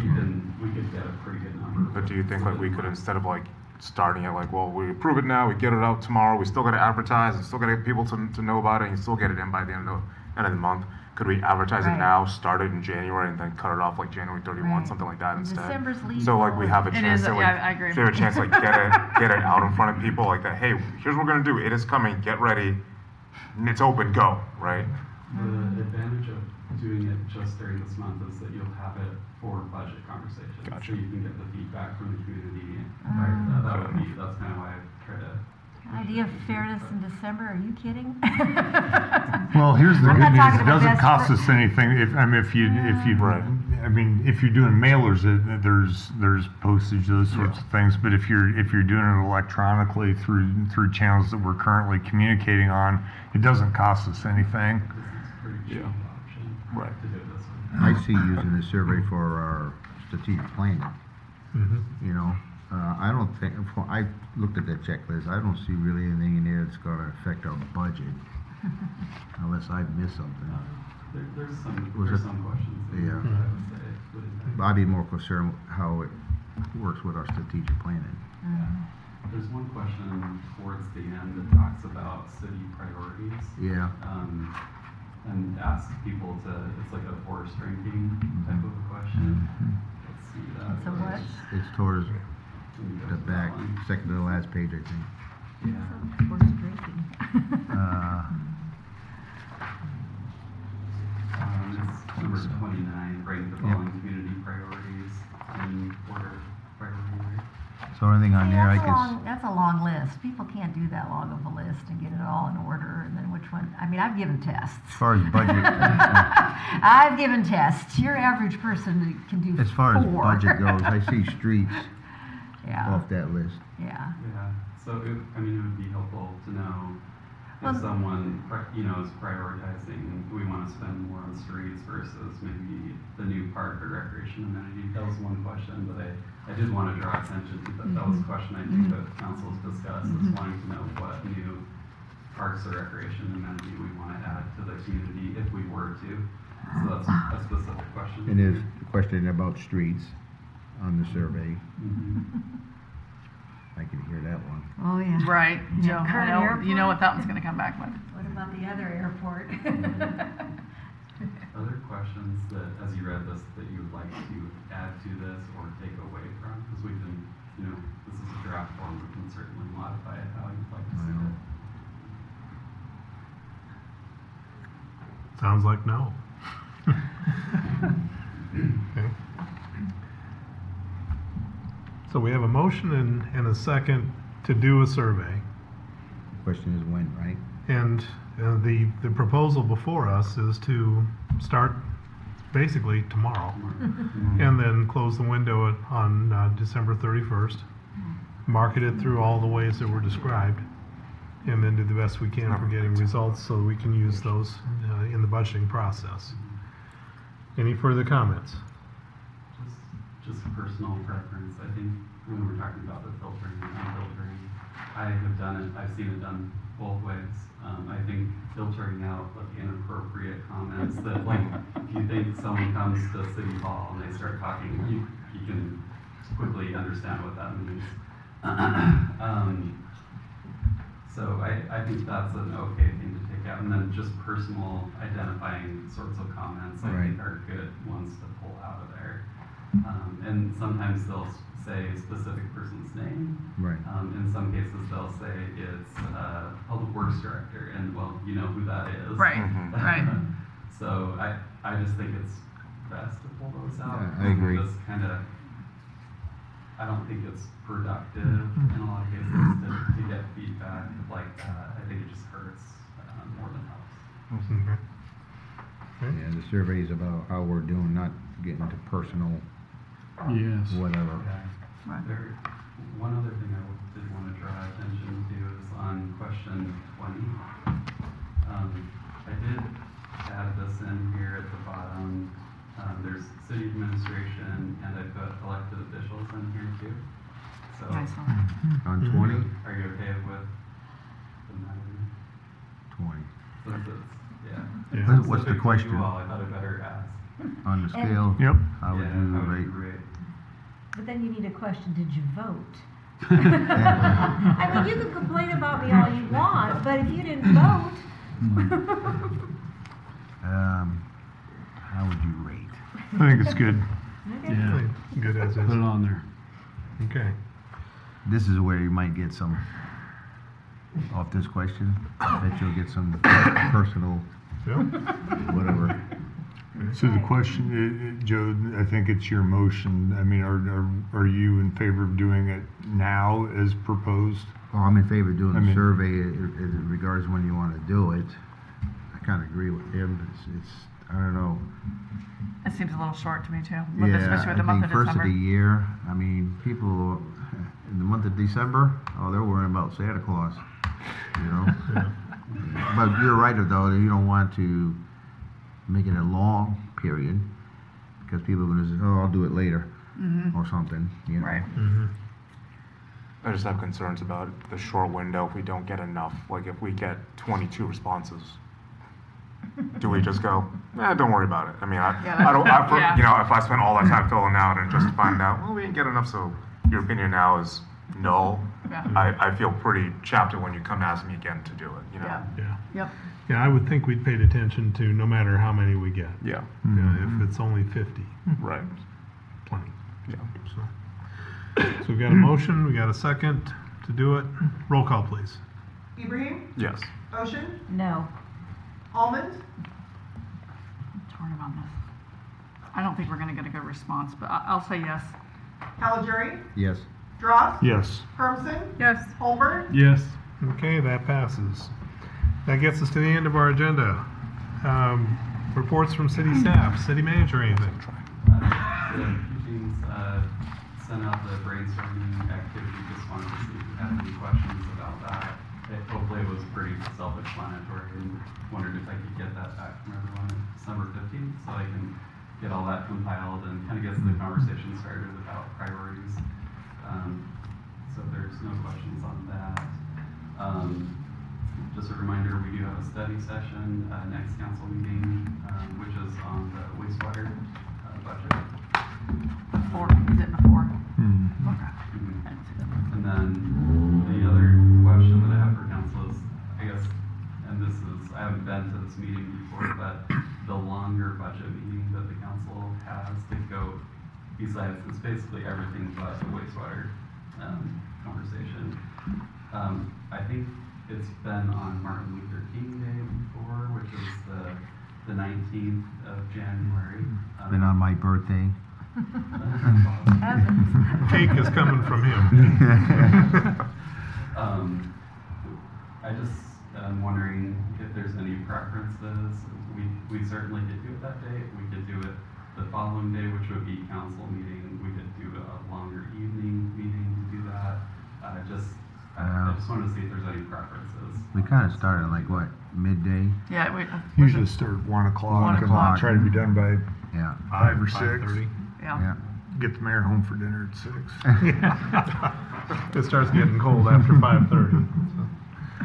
we could get a pretty good number. But do you think like we could, instead of like starting it like, well, we approve it now, we get it out tomorrow, we still got to advertise and still got to get people to know about it, and you still get it in by the end of the month? Could we advertise it now, start it in January, and then cut it off like January 31, something like that instead? December's legal. So like we have a chance to like, I agree. we have a chance to like get it out in front of people like that. Hey, here's what we're gonna do. It is coming. Get ready. It's open. Go. Right. The advantage of doing it just during this month is that you'll have it for budget conversations. Gotcha. So you can get the feedback from the community. That's kind of why I try to. Idea of fairness in December, are you kidding? Well, here's the I'm good not news, talking it about doesn't best cost us anything, if you're doing mailers, there's postage, those sorts of things, but if you're doing it electronically through channels that we're currently communicating on, it doesn't cost us anything. Right. I see using the survey for our strategic planning. I don't think, I looked at that checklist, I don't see really anything in there that's gonna affect our budget, unless I missed something. There's some questions. Yeah. I would say. I'd be more concerned how it works with our strategic planning. There's one question towards the end that talks about city priorities. Yeah. And asks people it's like a forest ranking type of a question. Let's see that. So what? It's towards the back, second to the last page, I think. Yeah. Forest drinking. It's number 29, rank the following community priorities in order of priority. So anything on there, That's a long list. People can't do that long of a list and get it all in order, and then which one, I've given tests. As far as budget. I've given tests. Your average person can do 4. As far as budget goes, I see streets off that list. Yeah. So it would be helpful to know if someone, is prioritizing, we want to spend more on streets versus maybe the new park or recreation amenity. That was one question, but I did want to draw attention to that. That was a question I think that council's discussed, is wanting to know what new parks or recreation amenity we want to add to the community if we were to. So that's a specific question. And there's a question about streets on the survey. I can hear that one. Oh, yeah. Right, Joe. Current You know what that one's going to come back with. What about the other airport? Other questions that, as you read this, that you would like to add to this or take away from? Because we can, this is a draft form, we can certainly modify it how you'd like to see it. Sounds like no. Okay. So we have a motion and a second to do a survey. Question is when, right? And the proposal before us is to start basically tomorrow. And then close the window on December 31st. Market it through all the ways that were described. And then do the best we can for getting results so we can use those in the budgeting process. Any further comments? Just personal preference. I think when we're talking about the filtering and unfiltering, I have done it, I've seen it done both ways. I think filtering out like inappropriate comments that like if you think someone comes to City Hall and they start talking, you can quickly understand what that means. So I think that's an okay thing to take out, and then just personal identifying sorts of comments I think are good ones to pull out of there. And sometimes they'll say a specific person's name. Right. In some cases they'll say it's Public Works Director, and well, you know who that is. Right, right. So I just think it's best to pull those out. Yeah, I agree. Just kind of, I don't think it's productive in a lot of cases to get feedback like that. I think it just hurts more than helps. Yeah, the survey is about how we're doing, not getting into personal, Yes. whatever. One other thing I did want to draw attention to is on question 20. I did add this in here at the bottom. There's city administration, and I put elected officials in here too. So Yeah, I saw that. On 20? Are you okay with the matter? 20. Since it's, Yeah. What's the specific to question? you all, I thought I better ask. On the scale? Yep. How would you rate? But then you need a question, did you vote? I mean, you can complain about me all you want, but if you didn't vote. How would you rate? I think it's good. Okay. Yeah. Good as Put is. it on there. Okay. This is where you might get some, off this question, that you'll get some personal, whatever. So the question, Joe, I think it's your motion. I mean, are you in favor of doing it now as proposed? Well, I'm in favor of doing the survey in regards when you want to do it. I kind of agree with him, but it's I don't know. It seems a little short to me too, Yeah, especially with the I month think of first of December. the year, I mean, people in the month of December, they're worrying about Santa Claus, you know? But you're right, though, that you don't want to make it a long period, because people are going to say, oh, I'll do it later, or something, you know? Right. I just have concerns about the short window if we don't get enough. Like if we get 22 responses, do we just go, don't worry about it? I mean, you know, if I spent all that time filling out and just find out, well, we didn't get enough, so your opinion now is null. Yeah. I feel pretty chapped when you come ask me again to do it, you know? Yeah. Yep. Yeah, I would think we'd paid attention to no matter how many we get. Yeah. If it's only 50. Right. Plenty. Yeah. So we've got a motion, we got a second to do it. Roll call, please. Ibrahim? Yes. Ocean? No. Almond? I'm torn on this. I don't think we're going to get a good response, but I'll say yes. Caligari? Yes. Dross? Yes. Hermson? Yes. Holbert? Yes. Okay, that passes. That gets us to the end of our agenda. Reports from city staff, city manager, anything? Sent out the brainstorming activity, just wanted to see if you had any questions about that. Hopefully it was pretty self-explanatory, and wondered if I could get that back from everyone December 15th, so I can get all that compiled and kind of get the conversation started about priorities. So there's no questions on that. Just a reminder, we do have a study session next council meeting, which is on the wastewater budget. Before, is it before? Okay. And then the other question that I have for council is, I guess, and this is, I haven't been to this meeting before, but the longer budget meeting that the council has to go, besides, it's basically everything but the wastewater conversation. I think it's been on Martin Luther King Day before, which is the 19th of January. Been on my birthday. Cake is coming from him. I just am wondering if there's any preferences. We certainly could do it that day. We could do it the following day, which would be council meeting. We could do a longer evening meeting to do that. I just want to see if there's any preferences. We kind of started like what, midday? Yeah, Usually start 1 o'clock. 1 o'clock. And try to be done by 5 or 6. 5:30. Yeah. Get the mayor home for dinner at 6. It starts getting cold after 5:30.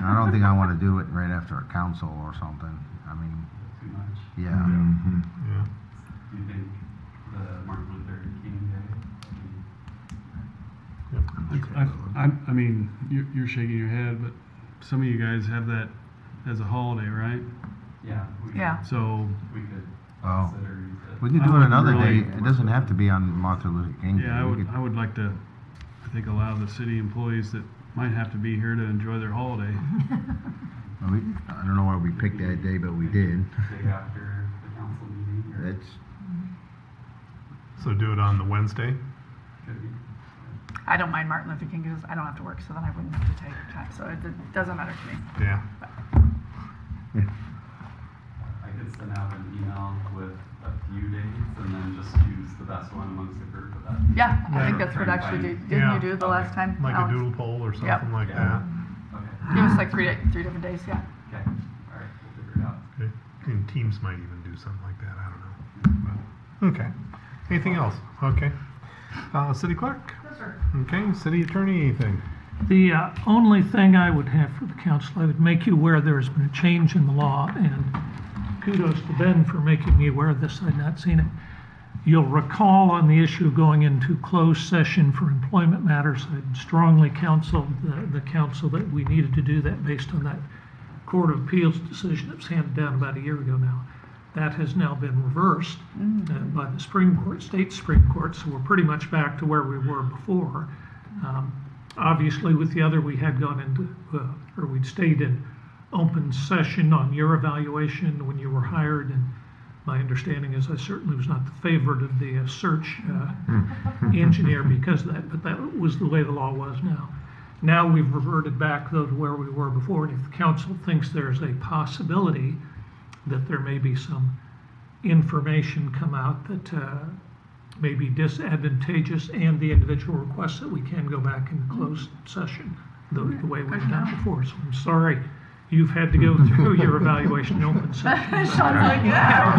I don't think I want to do it right after a council or something. I mean, Too much. yeah. Mhm. Yeah. Do you think the Martin Luther King Day? I mean, you're shaking your head, but some of you guys have that as a holiday, right? Yeah. Yeah. So, We could Oh. consider use it. We could I do it would another really- day. It doesn't have to be on Martin Luther King Day. yeah, We could- I would like to, I think, allow the city employees that might have to be here to enjoy their holiday. I don't know why we picked that day, but we did. Day after the council meeting or That's, So do it on the Wednesday? could be. I don't mind Martin Luther King because I don't have to work, so then I wouldn't have to take time. So it doesn't matter to me. Yeah. I could send out an email with a few dates and then just choose the best one amongst the group of that. Yeah, I think Try that's what and actually find- didn't Yeah. you do the last time? Like a Alex? doodle poll or something Yep. like Yeah. that. Okay. Give us like three different days, yeah. Okay. All right. We'll figure it out. Okay. And teams might even do something like that. I don't know. But, okay. Anything else? Okay. City clerk? Yes, sir. Okay. City attorney, anything? The only thing I would have for the council, I would make you aware there's been a change in the law, and kudos to Ben for making me aware of this. I'd not seen it. You'll recall on the issue of going into closed session for employment matters, I strongly counseled the council that we needed to do that based on that Court of Appeals decision that was handed down about a year ago now. That has now been reversed by the Supreme Court, state Supreme Court, so we're pretty much back to where we were before. Obviously, with the other, we had gone into, or we'd stayed in open session on your evaluation when you were hired, and my understanding is I certainly was not the favorite of the search engineer because of that, but that was the way the law was now. Now we've reverted back, though, to where we were before, and if the council thinks there's a possibility that there may be some information come out that may be disadvantageous, and the individual requests that we can go back into closed session the way we've done before. So I'm sorry you've had to go through your evaluation in open session. Sounds like Sorry about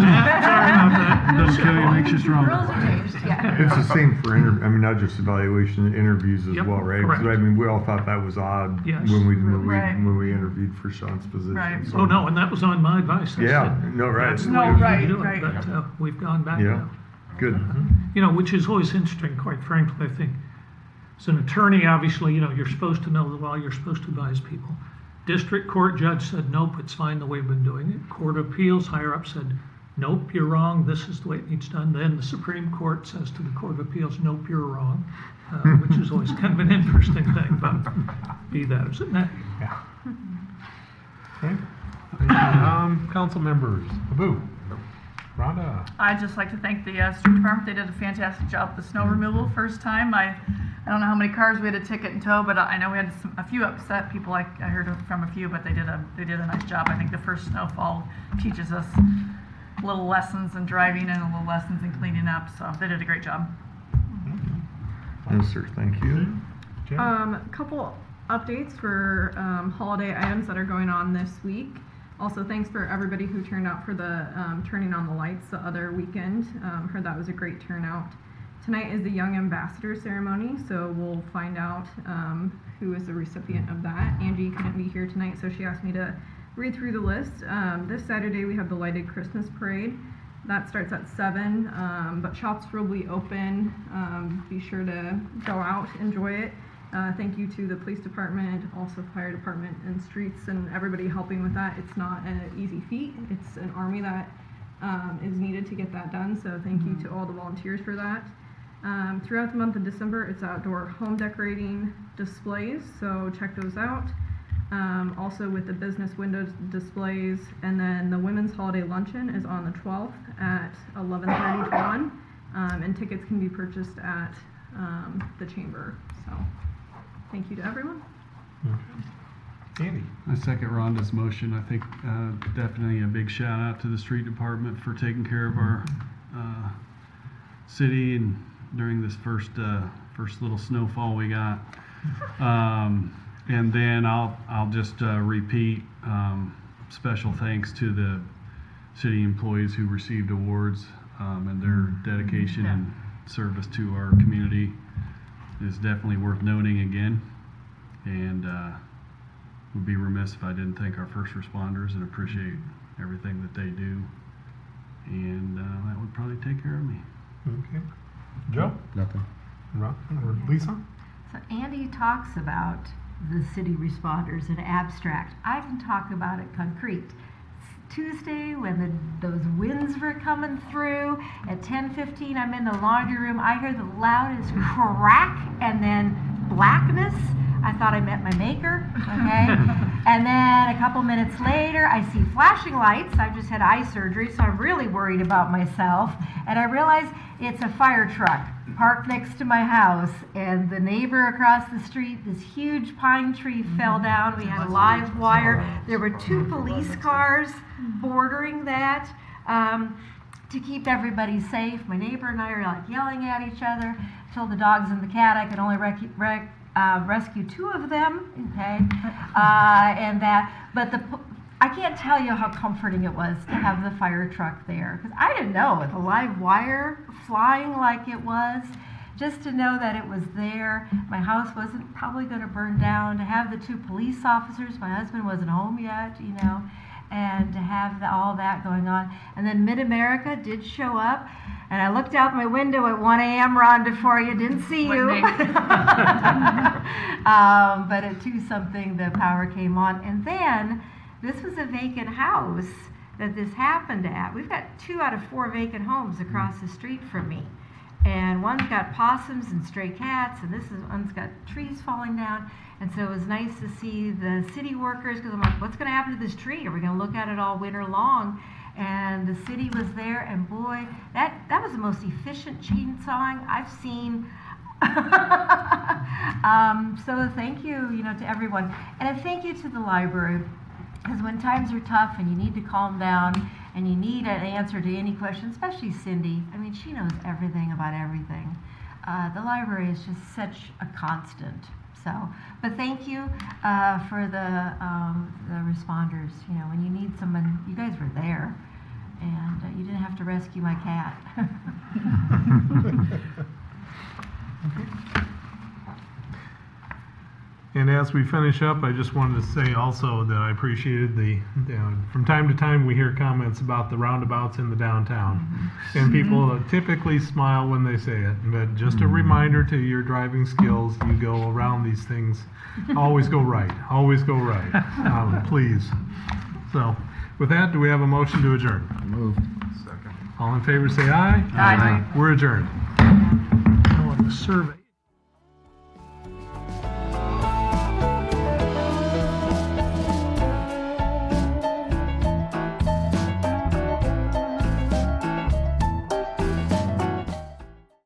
that. Doesn't kill you, makes you Rules stronger. have changed, yeah. It's the same for I mean, not just evaluation, interviews as Yep, well, right? 'Cause, correct. I mean, we all thought that was odd Yes. when Right. we interviewed for Sean's position. Right. so- Oh, no, and that was on my advice. I Yeah, said, no, right. That's the No, way we right, need to do right. it, but we've gone back Yeah. now. Good. You know, which is always interesting, quite frankly, I think. As an attorney, obviously, you know, you're supposed to know the law, you're supposed to advise people. District court judge said, nope, it's fine the way we've been doing it. Court of Appeals higher up said, nope, you're wrong, this is the way it needs done. Then the Supreme Court says to the Court of Appeals, nope, you're wrong, which is always kind of an interesting thing, but be that as it may. Yeah. Okay. Council members. Abu. Rhonda. I'd just like to thank the street department. They did a fantastic job with the snow removal first time. I don't know how many cars we had to ticket and tow, but I know we had a few upset people. I heard from a few, but they did a nice job. I think the first snowfall teaches us little lessons in driving and little lessons in cleaning up. So they did a great job. Yes, sir, thank you. Jen? Couple updates for holiday items that are going on this week. Also, thanks for everybody who turned out for the turning on the lights the other weekend. Heard that was a great turnout. Tonight is the Young Ambassador ceremony, so we'll find out who is the recipient of that. Angie couldn't be here tonight, so she asked me to read through the list. This Saturday we have the Lighted Christmas Parade. That starts at 7, but shops will be open. Be sure to go out, enjoy it. Thank you to the police department, also fire department and streets and everybody helping with that. It's not an easy feat. It's an army that is needed to get that done, so thank you to all the volunteers for that. Throughout the month of December, it's outdoor home decorating displays, so check those out. Also with the business window displays, and then the Women's Holiday Luncheon is on the 12th at 11:30 to 1, and tickets can be purchased at the chamber. So thank you to everyone. Andy. I second Rhonda's motion. I think definitely a big shout out to the street department for taking care of our city and during this first little snowfall we got. And then I'll just repeat special thanks to the city employees who received awards, and their dedication and service to our community is definitely worth noting again. And would be remiss if I didn't thank our first responders and appreciate everything that they do. And that would probably take care of me. Okay. Joe? Nothing. Or Lisa? So Andy talks about the city responders in abstract. I can talk about it concrete. Tuesday when those winds were coming through at 10:15, I'm in the laundry room. I hear the loudest crack and then blackness. I thought I met my maker, okay? And then a couple minutes later, I see flashing lights. I just had eye surgery, so I'm really worried about myself. And I realize it's a fire truck parked next to my house. And the neighbor across the street, this huge pine tree fell down. We had a live wire. There were 2 police cars bordering that to keep everybody safe. My neighbor and I are like yelling at each other. Told the dogs and the cat I could only rescue 2 of them, okay, and that, but I can't tell you how comforting it was to have the fire truck there, because I didn't know, with a live wire flying like it was, just to know that it was there. My house wasn't probably going to burn down, to have the 2 police officers, my husband wasn't home yet, you know, and to have all that going on. And then Mid-America did show up, and I looked out my window at 1 a.m., Rhonda, for you, didn't see you. But at 2-something, the power came on. And then, this was a vacant house that this happened at. We've got 2 out of 4 vacant homes across the street from me. And one's got possums and stray cats, and one's got trees falling down. And so it was nice to see the city workers, because I'm like, what's going to happen to this tree? Are we going to look at it all winter long? And the city was there, and boy, that was the most efficient chainsawing I've seen. So thank you, to everyone. And a thank you to the library, because when times are tough and you need to calm down and you need an answer to any question, especially Cindy, I mean, she knows everything about everything. The library is just such a constant. So, but thank you for the responders. When you need someone, you guys were there, and you didn't have to rescue my cat. And as we finish up, I just wanted to say also that I appreciated from time to time we hear comments about the roundabouts in the downtown. Mm-hmm. And people typically smile when they say it. But just a reminder to your driving skills, you go around these things, always go right. Always go right. Please. So, with that, do we have a motion to adjourn? Move. Second. All in favor say aye. Aye. We're adjourned. I want the survey.